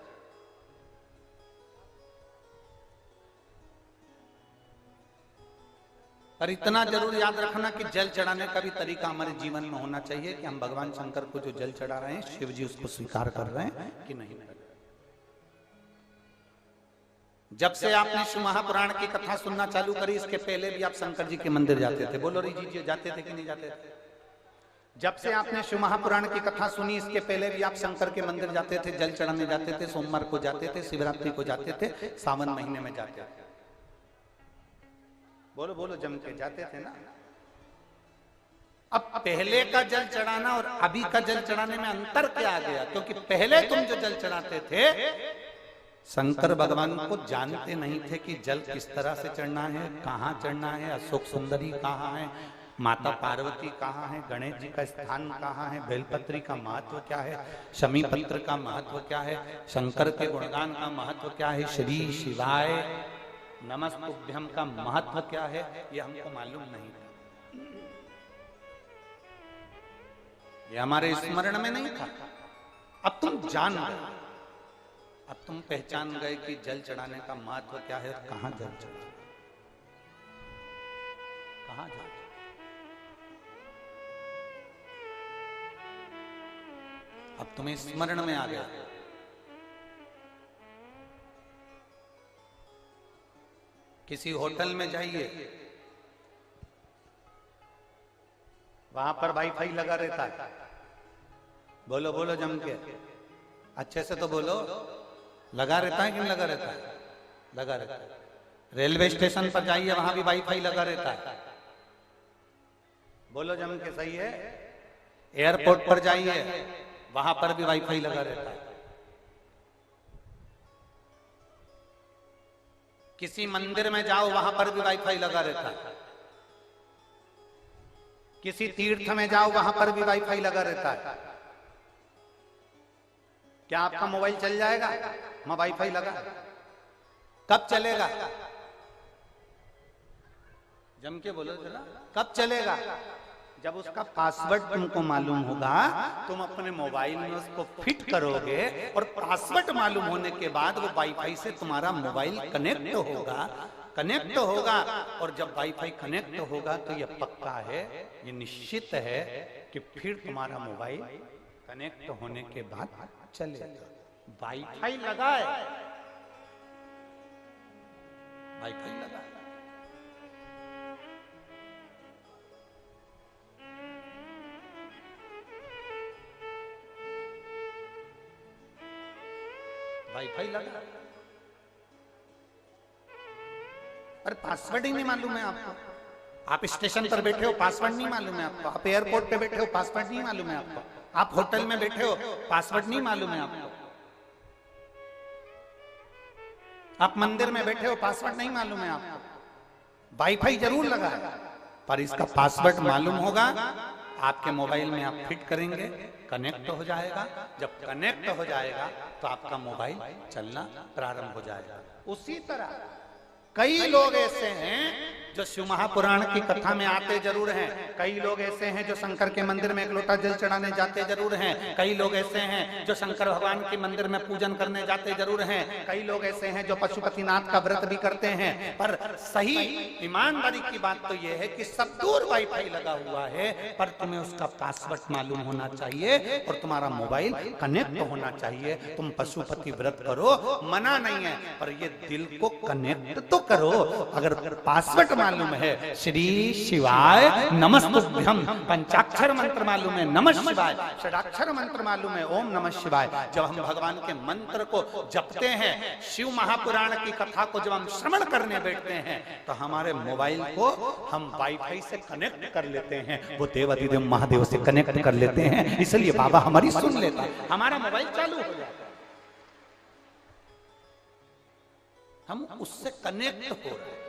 पर इतना जरूर याद रखना कि जल चढ़ाने का भी तरीका हमारे जीवन में होना चाहिए कि हम भगवान शंकर को जो जल चढ़ा रहे हैं, शिव जी उसको स्वीकार कर रहे हैं कि नहीं। जब से आपने शिव महापुराण की कथा सुनना चालू करी, इसके पहले भी आप शंकर जी के मंदिर जाते थे, बोलो री जी, जाते थे कि नहीं जाते थे? जब से आपने शिव महापुराण की कथा सुनी, इसके पहले भी आप शंकर के मंदिर जाते थे, जल चढ़ाने जाते थे, सोमवार को जाते थे, शिवरात्रि को जाते थे, सावन महीने में जाते थे, बोलो बोलो जम के जाते थे ना। अब पहले का जल चढ़ाना और अभी का जल चढ़ाने में अंतर क्या आ गया? क्योंकि पहले तुम जो जल चढ़ाते थे, शंकर भगवान को जानते नहीं थे कि जल किस तरह से चढ़ना है, कहाँ चढ़ना है, अशोक सुंदरी कहाँ है, माता पार्वती कहाँ है, गणेश जी का स्थान कहाँ है, बेलपत्री का महत्व क्या है, शमी पत्र का महत्व क्या है, शंकर के गुणगान का महत्व क्या है, श्री शिवाय नमस्तुभ्यम का महत्व क्या है, ये हमको मालूम नहीं था, ये हमारे स्मरण में नहीं था। अब तुम जान गए, अब तुम पहचान गए कि जल चढ़ाने का महत्व क्या है, कहां जल चढ़ाना, कहां जल, अब तुम्हें स्मरण में आ गया। किसी होटल में जाइए, वहां पर वाईफाई लगा रहता है, बोलो बोलो जम के, अच्छे से तो बोलो, लगा रहता है कि नहीं लगा रहता है? लगा रहता है। रेलवे स्टेशन पर जाइए, वहां भी वाईफाई लगा रहता है। बोलो जम के सही है। एयरपोर्ट पर जाइए, वहां पर भी वाईफाई लगा रहता है। किसी मंदिर में जाओ, वहां पर भी वाईफाई लगा रहता है। किसी तीर्थ में जाओ, वहां पर भी वाईफाई लगा रहता है। क्या आपका मोबाइल चल जाएगा? वहां वाईफाई लगा, कब चलेगा? जम के बोलो जरा, कब चलेगा? जब उसका पासवर्ड तुमको मालूम होगा, तुम अपने मोबाइल में उसको फिट करोगे और पासवर्ड मालूम होने के बाद वो वाईफाई से तुम्हारा मोबाइल कनेक्ट होगा। और जब वाईफाई कनेक्ट होगा तो ये पक्का है, ये निश्चित है कि फिर तुम्हारा मोबाइल कनेक्ट होने के बाद चलेगा। वाईफाई लगा है, वाईफाई लगा है। वाईफाई लगा, अरे पासवर्ड ही नहीं मालूम है आपको। आप स्टेशन पर बैठे हो, पासवर्ड नहीं मालूम है आपको। आप एयरपोर्ट पे बैठे हो, पासवर्ड नहीं मालूम है आपको। आप होटल में बैठे हो, पासवर्ड नहीं मालूम है आपको। आप मंदिर में बैठे हो, पासवर्ड नहीं मालूम है आपको। वाईफाई जरूर लगा है, पर इसका पासवर्ड मालूम होगा। आपके मोबाइल में आप फिट करेंगे, कनेक्ट हो जाएगा। जब कनेक्ट हो जाएगा तो आपका मोबाइल चलना प्रारंभ हो जाएगा। उसी तरह कई लोग ऐसे हैं जो शिव महापुराण की कथा में आते जरूर हैं। कई लोग ऐसे हैं जो शंकर के मंदिर में एक लोटा जल चढ़ाने जाते जरूर हैं। कई लोग ऐसे हैं जो शंकर भगवान के मंदिर में पूजन करने जाते जरूर हैं। कई लोग ऐसे हैं जो पशुपतिनाथ का व्रत भी करते हैं। पर सही ईमानदारी की बात तो यह है कि सब दूर वाईफाई लगा हुआ है, पर तुम्हें उसका पासवर्ड मालूम होना चाहिए और तुम्हारा मोबाइल कनेक्ट होना चाहिए। तुम पशुपति व्रत करो, मना नहीं है, पर ये दिल को कनेक्ट तो करो। अगर पासवर्ड मालूम है श्री शिवाय नमस्तुभ्यम, पंचाक्षर मंत्र मालूम है नमः शिवाय, षडाक्षर मंत्र मालूम है ओम नमः शिवाय, जब हम भगवान के मंत्र को जपते हैं, शिव महापुराण की कथा को जब हम श्रवण करने बैठते हैं, तो हमारे मोबाइल को हम वाईफाई से कनेक्ट कर लेते हैं। वो देवाधिदेव महादेव से कनेक्ट कर लेते हैं, इसलिए बाबा हमारी सुन लेता है, हमारा मोबाइल चालू हो जाता है, हम उससे कनेक्ट हो रहे हैं।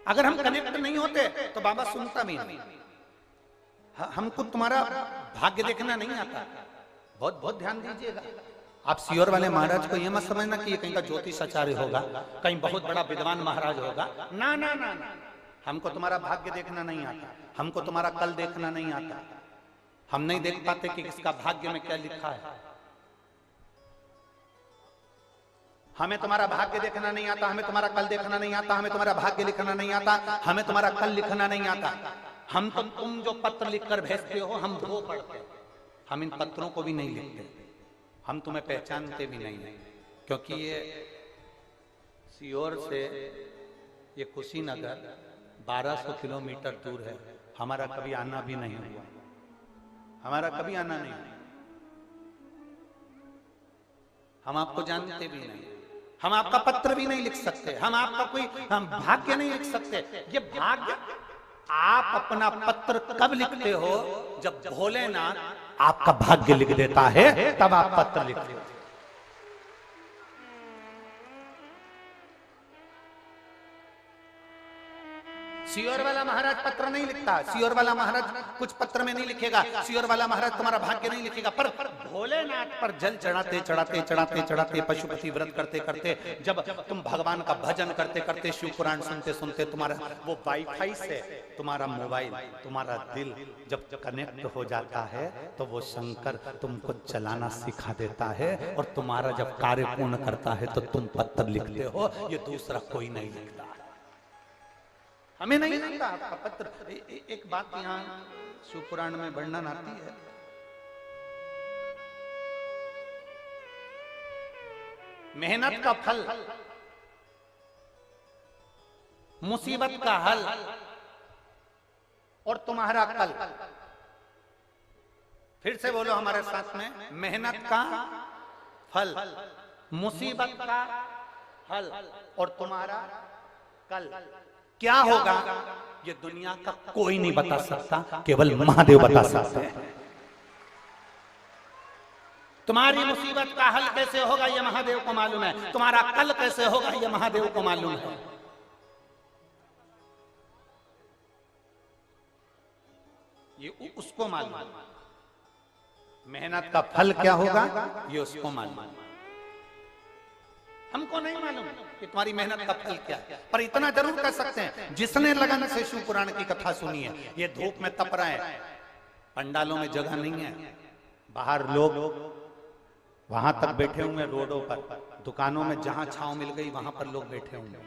अगर हम कनेक्ट नहीं होते तो बाबा सुनता भी नहीं। हमको तुम्हारा भाग्य देखना नहीं आता। बहुत बहुत ध्यान दीजिएगा। आप सियोर वाले महाराज को यह मत समझना कि ये कहीं का ज्योतिष आचार्य होगा, कहीं बहुत बड़ा विद्वान महाराज होगा। ना ना ना ना, हमको तुम्हारा भाग्य देखना नहीं आता, हमको तुम्हारा कल देखना नहीं आता। हम नहीं देख पाते कि किसका भाग्य में क्या लिखा है। हमें तुम्हारा भाग्य देखना नहीं आता, हमें तुम्हारा कल देखना नहीं आता, हमें तुम्हारा भाग्य लिखना नहीं आता, हमें तुम्हारा कल लिखना नहीं आता। हम तो तुम जो पत्र लिखकर भेजते हो हम वो पढ़ते, हम इन पत्रों को भी नहीं लिखते, हम तुम्हें पहचानते भी नहीं है। क्योंकि ये सियोर से ये कुशीनगर 1200 किलोमीटर दूर है। हमारा कभी आना भी नहीं हुआ, हमारा कभी आना नहीं हुआ। हम आपको जानते भी नहीं, हम आपका पत्र भी नहीं लिख सकते, हम आपका कोई हम भाग्य नहीं लिख सकते। ये भाग्य आप अपना पत्र कब लिखते हो? जब भोलेनाथ आपका भाग्य लिख देता है, तब आप पत्र लिखते हो। सियोर वाला महाराज पत्र नहीं लिखता, सियोर वाला महाराज कुछ पत्र में नहीं लिखेगा, सियोर वाला महाराज तुम्हारा भाग्य नहीं लिखेगा। पर भोलेनाथ पर जल चढ़ाते चढ़ाते चढ़ाते चढ़ाते पशुपति व्रत करते करते, जब तुम भगवान का भजन करते करते शिव पुराण सुनते सुनते, तुम्हारा वो वाईफाई से तुम्हारा मोबाइल, तुम्हारा दिल जब कनेक्ट हो जाता है, तो वो शंकर तुमको चलाना सिखा देता है। और तुम्हारा जब कार्य पूर्ण करता है तो तुम पत्र लिखते हो, ये दूसरा कोई नहीं लिखता। हमें नहीं लिखता आपका पत्र। एक बात यहाँ शिव पुराण में वर्णन आती है, मेहनत का फल, मुसीबत का हल और तुम्हारा कल। फिर से बोलो हमारे साथ में, मेहनत का फल, मुसीबत का हल, और तुम्हारा कल क्या होगा ये दुनिया का कोई नहीं बता सकता, केवल महादेव बता सकते हैं। तुम्हारी मुसीबत का हल कैसे होगा ये महादेव को मालूम है, तुम्हारा कल कैसे होगा ये महादेव को मालूम है। ये उसको मालूम है, मेहनत का फल क्या होगा ये उसको मालूम है। हमको नहीं मालूम कि तुम्हारी मेहनत का फल क्या है, पर इतना जरूर कह सकते हैं, जिसने लगन से शिव पुराण की कथा सुनी है, ये धूप में तप रहे हैं, पंडालों में जगह नहीं है, बाहर लोग वहां तक बैठे हुए रोडों पर, दुकानों में जहां छांव मिल गई वहां पर लोग बैठे होंगे।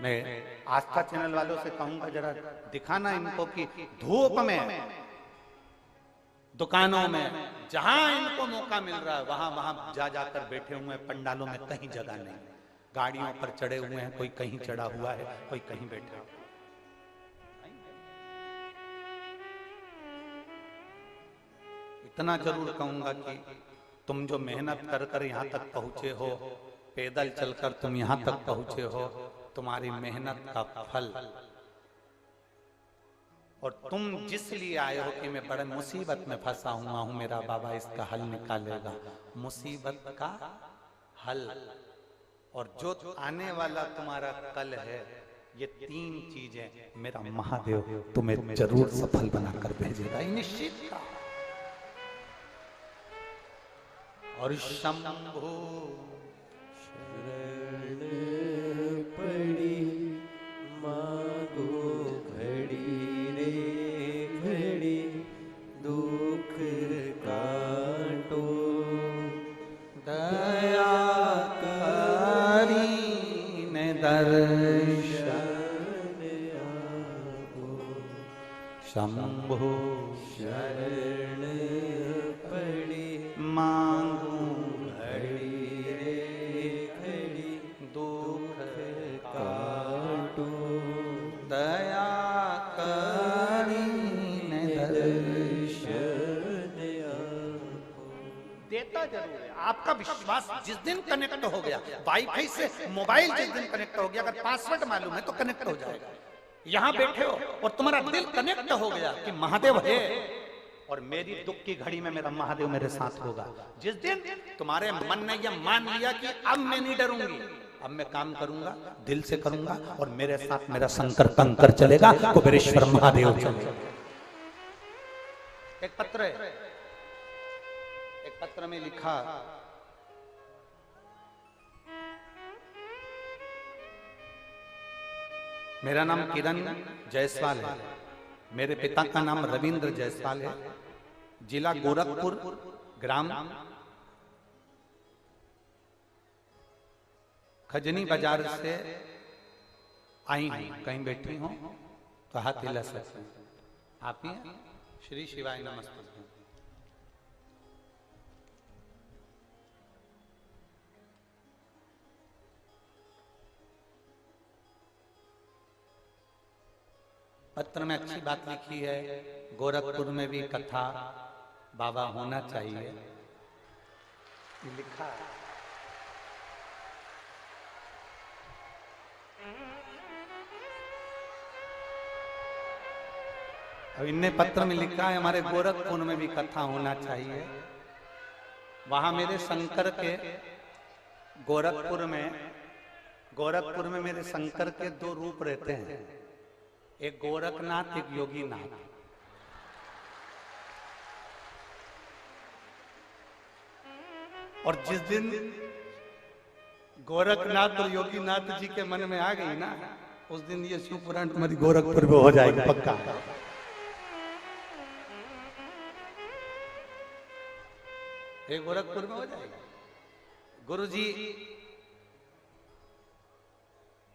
मैं आस्था चैनल वालों से कहूंगा जरा दिखाना इनको कि धूप में दुकानों में जहां इनको मौका मिल रहा है वहां वहां जा जाकर बैठे हुए हैं, पंडालों में कहीं जगह नहीं, गाड़ियों पर चढ़े हुए हैं, कोई कहीं चढ़ा हुआ है, कोई कहीं बैठा हुआ है। इतना जरूर कहूंगा कि तुम जो मेहनत कर कर यहाँ तक पहुंचे हो, पैदल चलकर तुम यहाँ तक पहुंचे हो, तुम्हारी मेहनत का फल, और तुम जिस लिए आए हो कि मैं बड़े मुसीबत में फंसा हुआ हूं, मेरा बाबा इसका हल निकालेगा, मुसीबत का हल और जो आने वाला तुम्हारा कल है, ये तीन चीजें मेरा महादेव तुम्हें जरूर सफल बनाकर भेजेगा, निश्चित का। और शंभु शरण पड़ी मांगो घड़ी रे घड़ी, दुख काटो दया करीन दर्शन आपो, शंभु शरण पड़ी मांगू घड़ी रे घड़ी, दुख काटो दया करीन दर्शन आपो। देता जरूर है। आपका विश्वास जिस दिन कनेक्ट हो गया वाईफाई से, मोबाइल जिस दिन कनेक्ट हो गया, अगर पासवर्ड मालूम है तो कनेक्ट हो जाएगा। यहाँ बैठे हो और तुम्हारा दिल कनेक्ट हो गया कि महादेव है और मेरी दुख की घड़ी में मेरा महादेव मेरे साथ होगा। जिस दिन तुम्हारे मन ने यह मान लिया कि अब मैं नहीं डरूंगी, अब मैं काम करूंगा, दिल से करूंगा और मेरे साथ मेरा शंकर कंकर चलेगा, कुबेरेश्वर महादेव चलेगा। एक पत्र है, एक पत्र में लिखा, मेरा नाम किरण जायसवाल है, मेरे पिता का नाम रविंद्र जायसवाल है, जिला गोरखपुर, ग्राम खजनी बाजार से आई हूं। कहीं बैठी हूं तो हाथ हिला सकते हैं आप ही। श्री शिवाय नमस्ते। पत्र में अच्छी बात लिखी है, गोरखपुर में भी कथा बाबा होना चाहिए, लिखा है। अब इनने पत्र में लिखा है हमारे गोरखपुर में भी कथा होना चाहिए। वहां मेरे शंकर के गोरखपुर में मेरे शंकर के दो रूप रहते हैं, एक गोरखनाथ, एक योगीनाथ। और जिस दिन गोरखनाथ और योगीनाथ जी के मन में आ गई ना, उस दिन ये शिव पुराण तुम्हारी गोरखपुर में हो जाएगी पक्का। ये गोरखपुर में हो जाएगा। गुरुजी,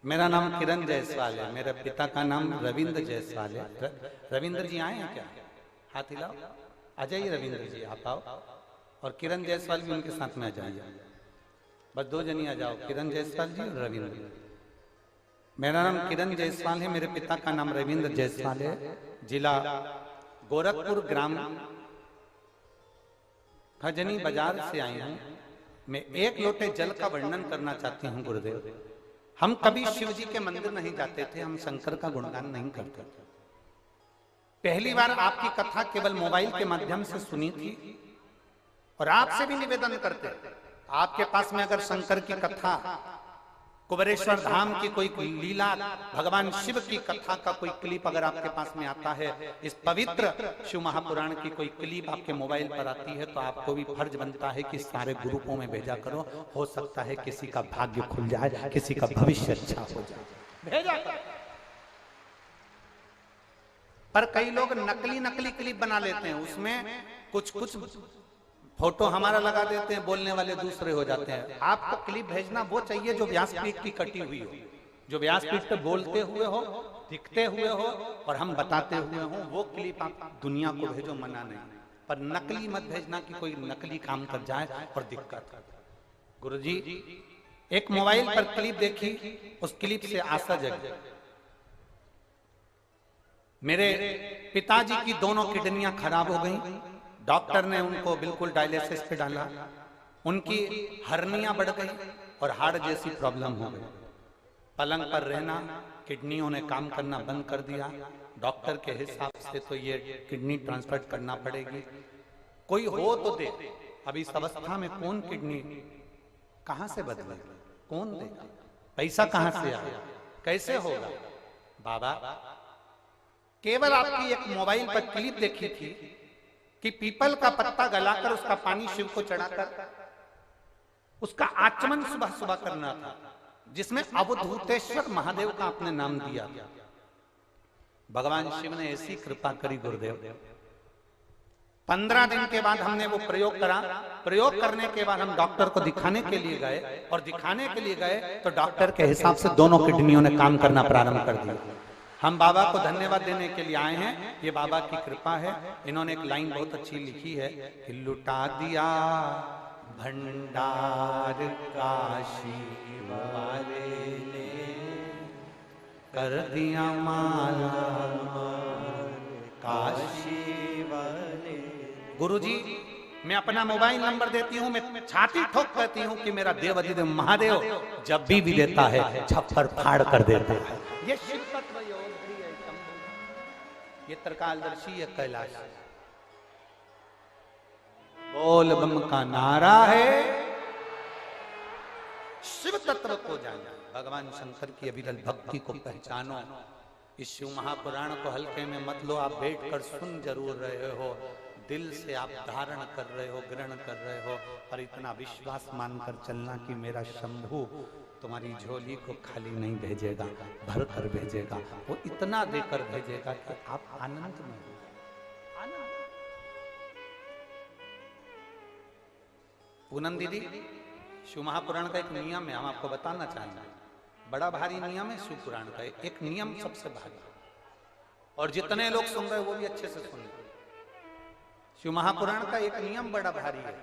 मेरा नाम किरण जायसवाल है, मेरे पिता का नाम रविंद्र जायसवाल है। रविंद्र जी आए हैं क्या? हाथ हिलाओ। आ जाइए रविंद्र जी, आप आओ। और किरण जायसवाल भी उनके साथ में आ जाइए। बस दो जनी आ जाओ, किरण जायसवाल जी और रविंद्र। मेरा नाम किरण जायसवाल है, मेरे पिता का नाम रविंद्र जायसवाल है, जिला गोरखपुर ग्राम खजनी बाजार से आई हूं। मैं एक लोटे जल का वर्णन करना चाहती हूं गुरुदेव। हम कभी शिव जी के मंदिर नहीं जाते थे, हम शंकर का गुणगान नहीं करते थे। पहली बार आपकी कथा केवल मोबाइल के माध्यम से सुनी थी और आपसे भी निवेदन करते, आपके पास में अगर शंकर की कथा, कुबेरेश्वर धाम की कोई लीला, भगवान शिव की कथा का कोई क्लिप अगर आपके पास में आता है, इस पवित्र शिव महापुराण की कोई क्लिप आपके मोबाइल पर आती है, तो आपको भी फर्ज बनता है कि सारे ग्रुपों में भेजा करो। हो सकता है किसी का भाग्य खुल जाए, किसी का भविष्य अच्छा हो जाए, भेजा करो। पर कई लोग नकली नकली क्लिप बना लेते हैं, उसमें कुछ कुछ फोटो हमारा लगा देते हैं, बोलने वाले दूसरे हो जाते हैं। आपको क्लिप भेजना वो चाहिए जो व्यासपीठ की कटी हुई हो, जो व्यासपीठ पे बोलते हुए हो, दिखते हुए हो और हम बताते हुए हो, वो क्लिप आप दुनिया को भेजो, मना नहीं। पर नकली मत भेजना कि कोई नकली काम कर जाए और दिक्कत। गुरुजी एक मोबाइल पर क्लिप देखी, उस क्लिप से आशा जगी। मेरे पिताजी की दोनों किडनियां खराब हो गई, डॉक्टर ने उनको बिल्कुल डायलिसिस पे डाला, उनकी हर्नियां बढ़ गई और हार्ट जैसी प्रॉब्लम हो गई। पलंग पर रहना, किडनियों ने काम करना बंद कर दिया। डॉक्टर के हिसाब से तो ये किडनी ट्रांसफर करना पड़ेगी, कोई हो तो दे। अब इस अवस्था में कौन किडनी कहां से बदले, कौन दे, पैसा कहां से आए, कैसे होगा? बाबा केवल आपकी एक मोबाइल पर क्लिप देखी थी कि पीपल का पत्ता गलाकर उसका पानी शिव को चढ़ाकर उसका आचमन सुबह सुबह करना था, जिसमें अवधूतेश्वर महादेव का आपने नाम दिया। भगवान शिव ने ऐसी कृपा करी गुरुदेव, 15 दिन के बाद हमने वो प्रयोग करा। प्रयोग करने के बाद हम डॉक्टर को दिखाने के लिए गए, और दिखाने के लिए गए तो डॉक्टर के हिसाब से दोनों किडनियों ने काम करना प्रारंभ कर दिया। हम बाबा को धन्यवाद देने के लिए आए हैं, ये बाबा की कृपा है। इन्होंने एक लाइन बहुत अच्छी लिखी है कि लुटा दिया भंडार काशी वाले ने, कर दिया माला काशी वाले। गुरुजी मैं अपना मोबाइल नंबर देती हूँ, मैं छाती ठोक कहती हूँ कि मेरा देवाधिदेव महादेव जब भी देता है छप्पर फाड़ कर देता है। ये शिव तत्व योग है, ये त्रिकालदर्शी है, कैलाश। बोल बम का नारा है, शिव तत्व को जाना, भगवान शंकर की अविरल भक्ति को पहचानो। इस शिव महापुराण को हल्के में मत लो, आप बैठ कर सुन जरूर रहे हो, दिल से आप धारण कर रहे हो, ग्रहण कर रहे हो, और इतना विश्वास मानकर चलना कि मेरा शंभू तुम्हारी झोली को खाली नहीं भेजेगा, भर कर भेजेगा। वो इतना देकर भेजेगा कि आप आनंद में हो। पूनम दीदी, शिव महापुराण का एक नियम है, हम आपको बताना चाहेंगे। बड़ा भारी नियम है शिव पुराण का, एक नियम सबसे भारी, और जितने लोग सुन रहे हैं वो भी अच्छे से सुन रहे। शिव महापुराण का एक नियम बड़ा भारी है।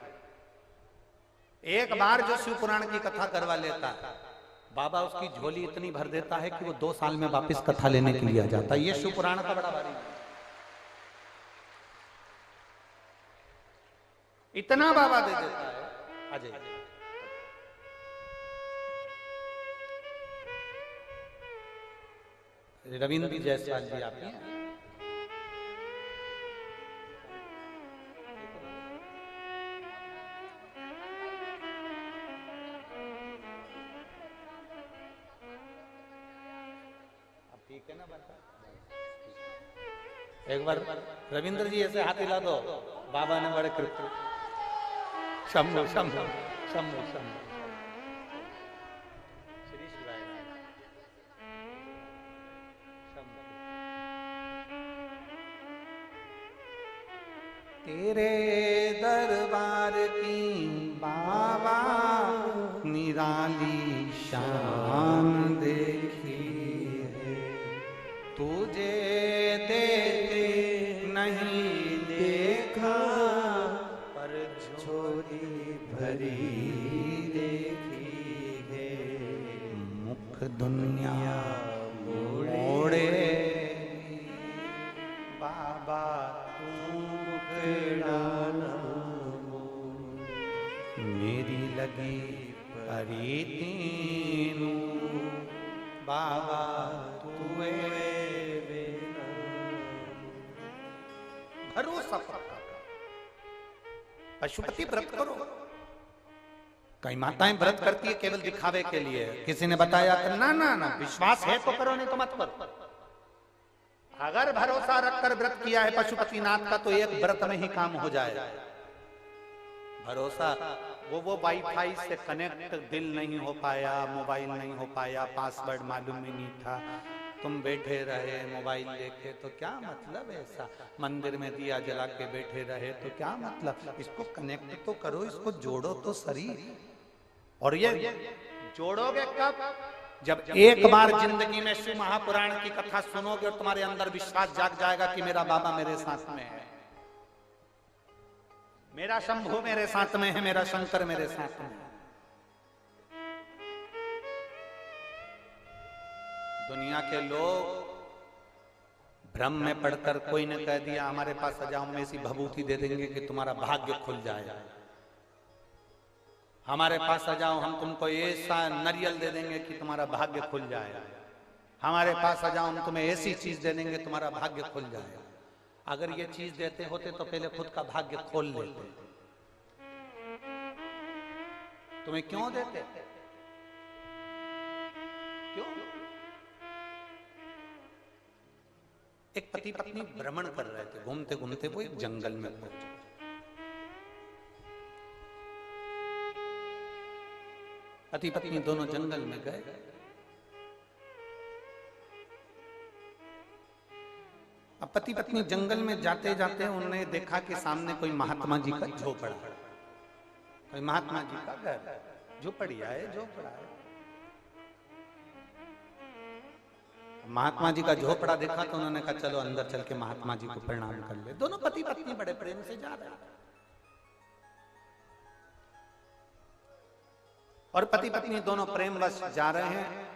एक बार जो शिव पुराण की कथा करवा लेता है, बाबा उसकी झोली इतनी भर देता है कि वो 2 साल में वापस कथा लेने के लिए आ जाता है। ये शिव पुराण का बड़ा भारी है, इतना बाबा दे देता है। अजय रविंद्र जायसवाल जी आप हैं? ठीक है ना बता? एक बार रविंद्र जी ऐसे हाथ हिला दो, बाबा ने बड़े कृपा। शंभु शंभु शंभु शंभु श्री शिवाय शंभु। तेरे दरबार की बाबा निराली शान देखी, तुझे देते नहीं देखा, पर झोली भरी देखी है। मुख दुनिया मोड़े बाबा हरि तीनू बाबा तुए भरोसा पक्का। पशुपति व्रत करो। कई माताएं व्रत करती है केवल दिखावे के लिए। किसी ने बताया कि ना ना ना, विश्वास है तो करो, नहीं तो मत करो। अगर भरोसा रखकर व्रत किया है पशुपतिनाथ का तो एक व्रत में ही काम हो जाए। भरोसा वो वाईफाई से कनेक्ट दिल नहीं हो पाया, मोबाइल नहीं हो पाया, पासवर्ड मालूम ही नहीं था, तुम बैठे रहे मोबाइल लेके, तो क्या मतलब है ऐसा? मंदिर में दिया जला के बैठे रहे तो क्या मतलब? इसको कनेक्ट तो करो, इसको जोड़ो तो शरीर। और ये जोड़ोगे कब? जब एक बार जिंदगी में शिव महापुराण की कथा सुनोगे और तुम्हारे अंदर विश्वास जाग जाएगा कि मेरा बाबा मेरे साथ में है, मेरा शंभू मेरे साथ में है, मेरा शंकर मेरे साथ में है। दुनिया के लोग भ्रम में पड़कर, कोई ने कह दिया हमारे पास आ जाओ, हम ऐसी भभूति दे देंगे कि तुम्हारा भाग्य खुल जाएगा, हमारे पास आ जाओ हम तुमको ऐसा नारियल दे देंगे कि तुम्हारा भाग्य खुल जाएगा, हमारे पास आ जाओ हम तुम्हें ऐसी चीज दे देंगे तुम्हारा भाग्य खुल जाएगा। अगर ये चीज देते होते तो पहले खुद का भाग्य खोल लेते। तुम्हें क्यों देते? क्यों? एक पति पत्नी भ्रमण कर रहे थे, घूमते घूमते वो एक जंगल में पहुंचे। पति पत्नी दोनों जंगल में गए। अब पति पत्नी जंगल में जाते जाते उन्होंने देखा कि सामने कोई महात्मा जी का झोपड़ा है, कोई महात्मा जी का घर, झोपड़िया है, झोपड़ा है। महात्मा जी का झोपड़ा देखा तो उन्होंने कहा चलो अंदर चल के महात्मा जी को प्रणाम कर ले। दोनों पति पत्नी बड़े प्रेम से जा रहे हैं और पति पत्नी दोनों प्रेमवश जा रहे हैं।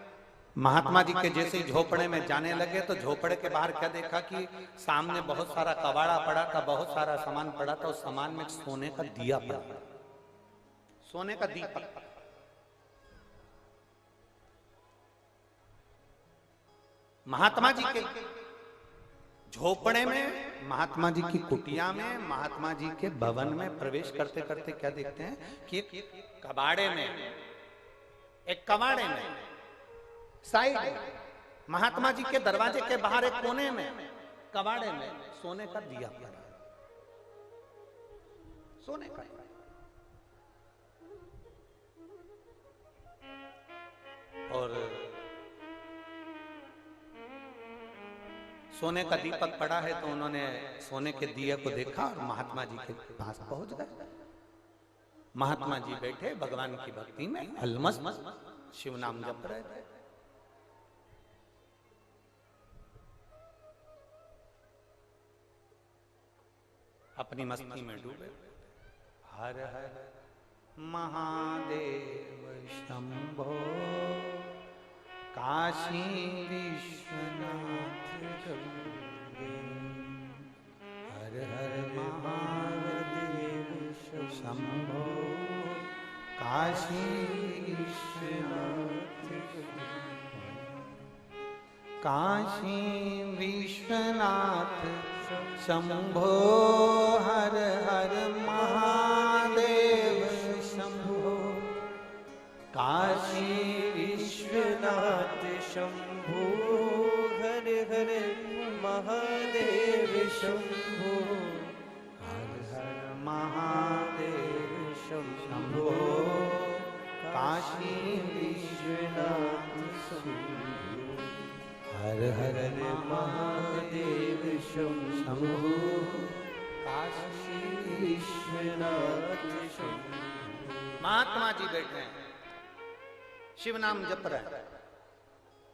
महात्मा जी के जैसे झोपड़े में जाने लगे तो झोपड़े के बाहर क्या देखा कि सामने बहुत सारा कबाड़ा पड़ा था, बहुत सारा सामान पड़ा था। उस सामान में सोने का दिया पड़ा, सोने का दीपक। महात्मा जी के झोपड़े में, महात्मा जी की कुटिया में, महात्मा जी के भवन में प्रवेश करते करते क्या देखते हैं कि एक कबाड़े में, एक कबाड़े में साइड महात्मा जी के दरवाजे के बाहर एक कोने में कबाड़े में सोने का दिया पड़ा, सोने का। और सोने का दीपक पड़ा है तो उन्होंने सोने के दिए को देखा और महात्मा जी के पास पहुंच गए। महात्मा जी बैठे भगवान की भक्ति में अलमस्त शिव नाम जप रहे थे। अपनी मस्ती में डूबे। हर हर महादेव शंभो काशी विश्वनाथ हर हर महादेव शंभो काशी विश्वनाथ काशी विश्वनाथ शंभो हर हर महादेव शंभो काशी विश्वनाथ शंभो हर हर महादेव शंभो हर हर महादेव शंभो काशी विश्वनाथ शंभो हर हर महादेव शंभो काशी विश्वनाथ शंभो। महात्मा जी बैठे हैं, शिव नाम जप रहे हैं।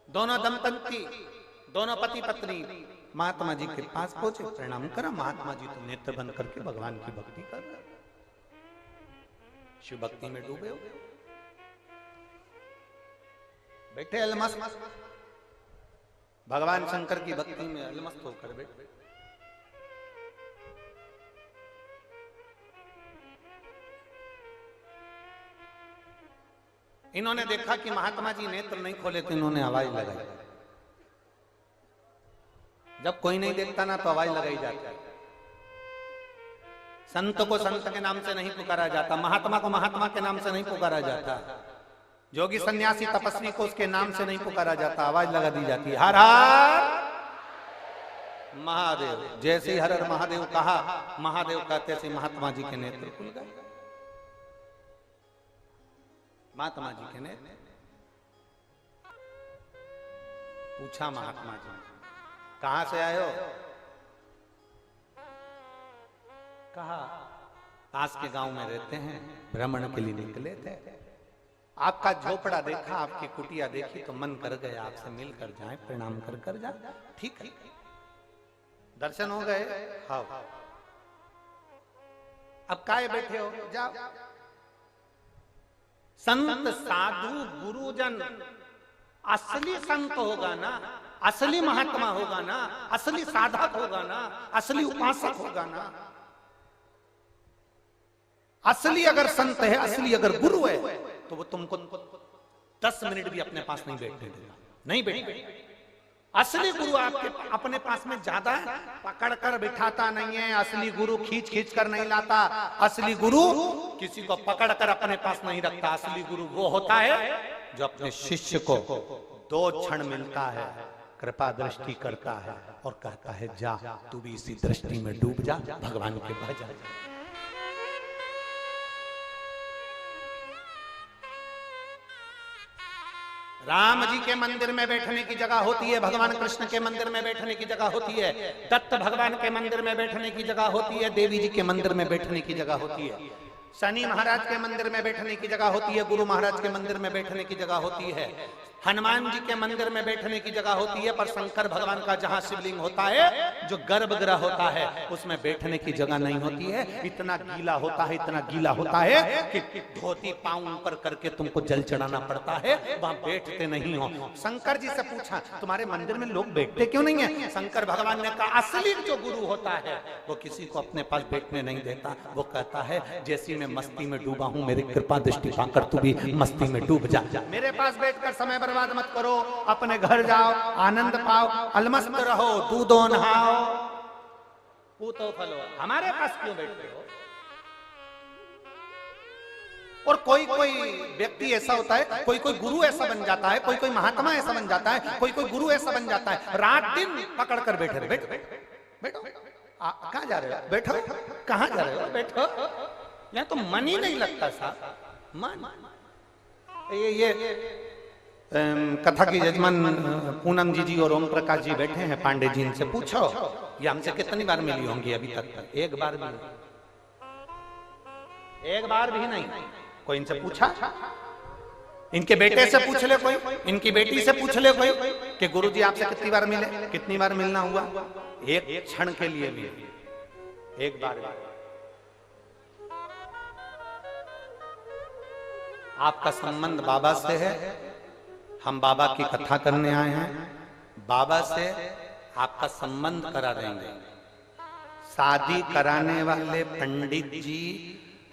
दोनों दंपति, दोनों पति पत्नी महात्मा जी के पास पहुंचे, प्रणाम करा। महात्मा जी तो नेत्र बंद करके भगवान की भक्ति कर रहे, शिव भक्ति में डूबे हो, बैठे अलमस्त, भगवान शंकर की भक्ति में अलमस्त होकर बैठे। इन्होंने देखा कि महात्मा जी नेत्र नहीं खोले तो इन्होंने आवाज लगाई। जब कोई नहीं देखता ना तो आवाज लगाई जाती है। संत को संत के नाम से नहीं पुकारा जाता, महात्मा को महात्मा के नाम से नहीं पुकारा जाता, जोगी सन्यासी तपस्वी को उसके नाम से नहीं पुकारा जाता, आवाज लगा दी जाती है, हर हर महादेव। जैसे ही हर हर महादेव कहा, महादेव कहते से महात्मा जी के नेत्र खुल गए। महात्मा जी के नेत्र। पूछा महात्मा जी, कहां से आए हो? कहा पास के गांव में रहते हैं, भ्रमण के लिए निकले थे। आपका झोपड़ा देखा, आपकी कुटिया देखी तो मन कर गया आपसे मिलकर जाएं, प्रणाम कर जाए। ठीक है, दर्शन हो गए। हाँ, अब काहे बैठे हो? जाओ। संत साधु गुरुजन असली संत होगा ना, असली महात्मा होगा ना, असली साधक होगा ना, असली उपासक होगा ना। असली अगर संत है, असली अगर गुरु है, तो वो तुमको 10 मिनट भी अपने पास नहीं बैठने देगा, नहीं बैठे। असली गुरु आपके अपने पास में ज्यादा पकड़ कर बिठाता नहीं है। असली गुरु खींच खींच कर नहीं लाता। असली गुरु किसी को पकड़ कर अपने पास नहीं रखता। असली गुरु वो होता है जो अपने शिष्य को 2 क्षण मिलता है, कृपा दृष्टि करता है और कहता है जा तू भी इसी दृष्टि में डूब जा, भगवान के पास जा। राम जी के मंदिर में बैठने की जगह होती है, भगवान कृष्ण के मंदिर में बैठने की जगह होती है, दत्त भगवान के मंदिर में बैठने की जगह होती है, देवी जी के मंदिर में बैठने की जगह होती है, शनि महाराज के मंदिर में बैठने की जगह होती है, गुरु महाराज के मंदिर में बैठने की जगह होती है, हनुमान जी के मंदिर में बैठने की जगह होती है। पर शंकर भगवान का जहां शिवलिंग होता है, जो गर्भगृह होता है, उसमें बैठने की जगह नहीं होती है। इतना गीला होता है, इतना गीला होता है कि धोती पांव ऊपर करके तुमको जल चढ़ाना पड़ता है, वहां बैठते नहीं हो। शंकर जी से पूछा तुम्हारे मंदिर में लोग बैठते क्यों नहीं है? शंकर भगवान ने कहा असली जो गुरु होता है वो किसी को अपने पास बैठने नहीं देता। वो कहता है जैसी मैं मस्ती में डूबा हूं, मेरी कृपा दृष्टि पाकर तू भी मस्ती में डूब जा। मेरे पास बैठकर समय बर्बाद मत करो, अपने घर जाओ, आनंद पाओ, अलमस्त रहो, दूधो नहाओ, पूतो फलो। हमारे पास क्यों बैठते हो? और कोई कोई व्यक्ति ऐसा होता है, कोई कोई गुरु ऐसा बन जाता है, कोई कोई महात्मा ऐसा बन जाता है, कोई कोई गुरु ऐसा बन जाता है, रात दिन पकड़ कर बैठे रहे। बैठो बैठो, कहां जा रहे हो? बैठो, कहां जा रहे हो? बैठो, यहाँ तो मन ही नहीं लगता साहब। मन ये कथा की यजमान पूनम जी और ओम प्रकाश जी बैठे हैं, पांडे जी, इनसे पूछो ये हमसे कितनी बार मिली होंगी अभी तक? एक बार भी नहीं, एक बार भी नहीं। कोई इनसे पूछा? इनके बेटे से पूछ ले कोई, इनकी बेटी से पूछ ले कोई कि गुरुजी आपसे कितनी बार मिले, कितनी बार मिलना हुआ? एक क्षण के लिए भी, एक बार भी। आपका संबंध बाबा से है, हम बाबा की कथा करने आए हैं, बाबा से आपका संबंध करा देंगे। शादी कराने वाले पंडित जी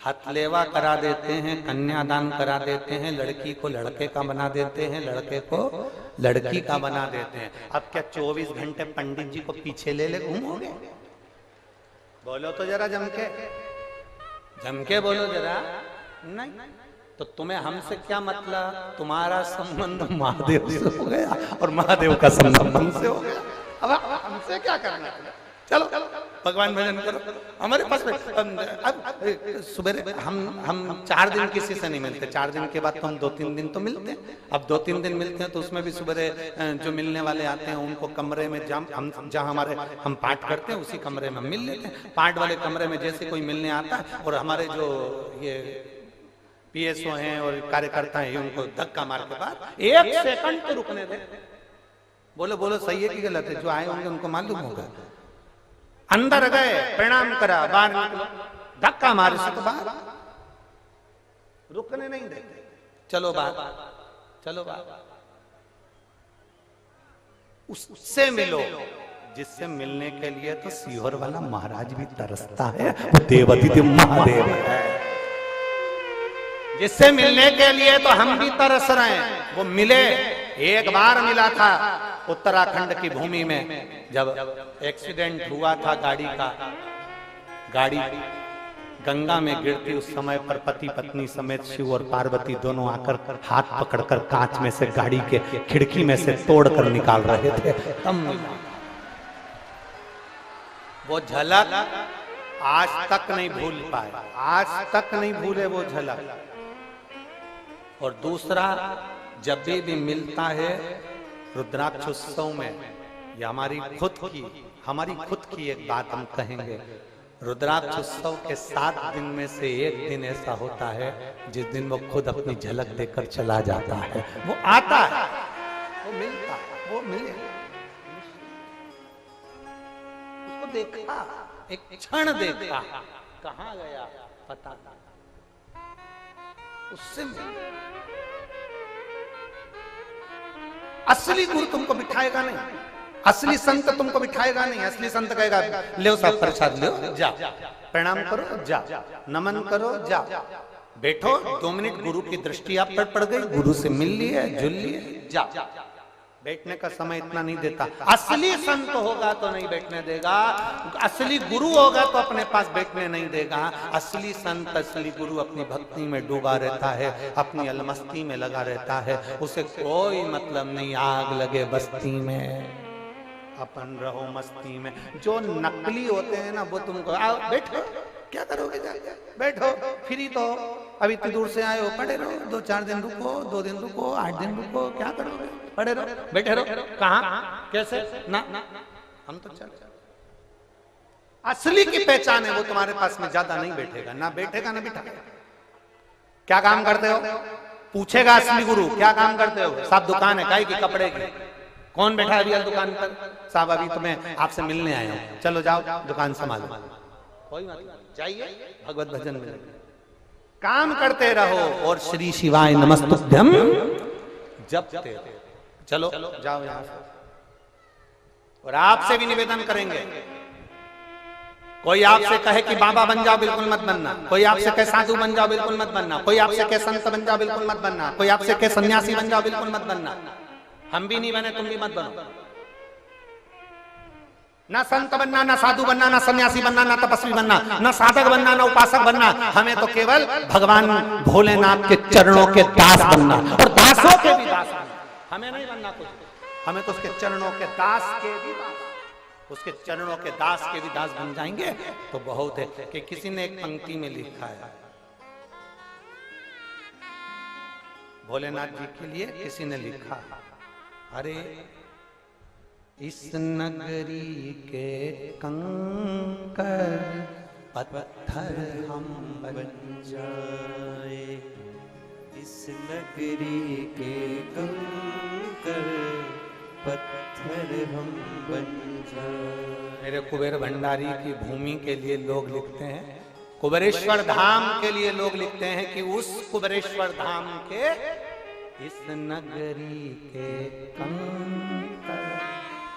हथलेवा करा देते हैं, कन्यादान करा देते हैं, लड़की को लड़के का बना देते हैं, लड़के को लड़की का बना देते हैं। अब क्या 24 घंटे पंडित जी को पीछे ले घूमोगे? बोलो तो जरा जमके, जमके बोलो जरा। नहीं तो तुम्हें हमसे क्या मतलब? तुम्हारा संबंध महादेव से हो गया और महादेव का संबंध हमसे हो गया। अब हमसे क्या करना है? चलो भगवान भजन करो। हमारे पास अब सुबह हम 4 दिन किसी से नहीं मिलते, 4 दिन के बाद तो हम 2-3 दिन तो मिलते हैं। अब 2-3 दिन मिलते हैं तो उसमें भी सुबह जो मिलने वाले आते हैं उनको कमरे में जहाँ हमारे हम पाठ करते हैं उसी कमरे में हम मिल लेते हैं। पाठ वाले कमरे में जैसे कोई मिलने आता है और हमारे जो ये पीएसओ हैं और कार्यकर्ता हैं, उनको धक्का मार के बाद 1 सेकंड तो रुकने दे। बोलो बोलो सही है कि गलत है? जो आए होंगे उनको मालूम होगा। अंदर गए, प्रणाम करा, बाहर निकलो, धक्का मारे से तो बाहर रुकने नहीं देते। चलो बाहर, चलो बाहर। उससे मिलो जिससे मिलने के लिए तो सीहोर वाला महाराज भी तरसता है, वो देवाधिदेव महादेव है। जिससे मिलने के लिए तो हम भी तरस रहे हैं, वो मिले। एक बार मिला था उत्तराखंड की भूमि में, जब एक्सीडेंट हुआ था गाड़ी का, गाड़ी गंगा में गिरती, उस समय पर पति पत्नी समेत शिव और पार्वती दोनों आकर हाथ पकड़कर कांच में से गाड़ी के खिड़की में से तोड़कर निकाल रहे थे। तब मिला वो झलक, आज तक नहीं भूल पाए, आज तक नहीं भूले वो झलक। और दूसरा, जब भी मिलता है रुद्राक्ष उत्सव में, या हमारी खुद की एक बात हम कहेंगे, रुद्राक्ष उत्सव के 7 दिन में से एक दिन ऐसा होता है जिस दिन वो खुद अपनी झलक देकर चला जाता है। वो आता है, वो मिलता है, वो मिले, उसको देखा, एक क्षण देखा, कहां गया पता नहीं, उससे असली गुरु तुमको बिठाएगा नहीं, असली संत तुमको बिठाएगा नहीं। असली संत कहेगा ले साहब प्रसाद लो, जा प्रणाम करो, जा नमन करो, जा बैठो 2 मिनट, गुरु की दृष्टि आप पर पड़ गई, गुरु से मिल लिए, जुल लिए, जा। बैठने का समय इतना नहीं देता। असली संत होगा तो नहीं बैठने देगा, असली गुरु होगा तो अपने पास बैठने नहीं देगा। असली संत, असली गुरु अपनी भक्ति में डूबा रहता है, अपनी अलमस्ती में लगा रहता है, उसे कोई मतलब नहीं आग लगे बस्ती में, अपन रहो मस्ती में। जो नकली होते हैं ना, वो तुमको आओ बैठो, क्या करोगे जाके, बैठो, फ्री तो अभी इतनी दूर से आए हो, पड़े रहो, 2-4 दिन रुको, 2 दिन रुको, 8 दिन रुको, क्या करोगे, पड़े रहो, बैठे रहो, कहाँ कैसे ना, हम तो चल। असली की पहचान है वो तुम्हारे पास में, ज्यादा नहीं बैठेगा, ना बैठेगा ना बिठाएगा। क्या काम करते हो पूछेगा असली गुरु, क्या काम करते हो? साहब दुकान है, काहे की, कपड़े की। कौन बैठा है अभी दुकान पर? साहब अभी तो मैं आपसे मिलने आया हूँ, चलो जाओ दुकान संभालो। कोई मतलब चाहिए, भगवत भजन में काम करते रहो और श्री शिवाय नमस्तुभ्यम जपते। चलो जाओ यहाँ से। और आपसे भी निवेदन करेंगे, कोई आपसे कहे कि बाबा बन जाओ, बिल्कुल मत बनना। कोई आपसे कहे साधु बन जाओ, बिल्कुल मत बनना। कोई आपसे कहे संत बन जाओ, बिल्कुल मत बनना। कोई आपसे कहे सन्यासी बन जाओ, बिल्कुल मत बनना। हम भी नहीं बने, तुम भी मत बनो। ना संत बनना, ना साधु बनना, ना सन्यासी बनना, ना तपस्वी बनना, ना साधक बनना, ना उपासक बनना। हमें तो केवल भगवान भोलेनाथ के चरणों के दास बनना, और दासों के भी दास बनना। हमें नहीं बनना कुछ, हमें तो उसके चरणों के दास के भी दास, उसके चरणों के दास के भी दास बन जाएंगे तो बहुत है। कि किसी ने एक पंक्ति में लिखा है, भोलेनाथ जी के लिए किसी ने लिखा, अरे इस नगरी के कंकर पत्थर हम बन जाए, इस नगरी के कंकर पत्थर हम बन जाए। मेरे कुबेर भंडारी की भूमि के लिए लोग लिखते हैं, कुबेरेश्वर धाम के लिए लोग लिखते हैं कि उस कुबेरेश्वर धाम के इस नगरी के कंकर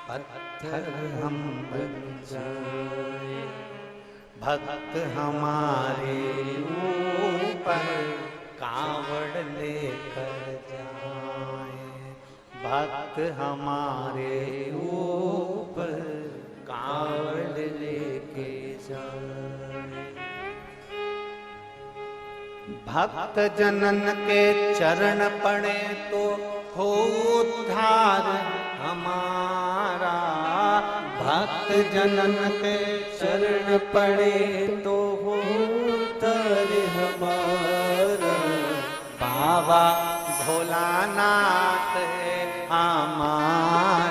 पत्थर हम बन जाए, भक्त हमारे ऊपर कांवड़ लेकर जाए, भक्त हमारे ऊपर कांवड़ लेके जाए। भक्त जनन के चरण पड़े तो हो उद्धार हमारा, भक्त जनन के चरण पड़े तो हो उद्धार हमारा, बाबा भोलानाथ है हमारा।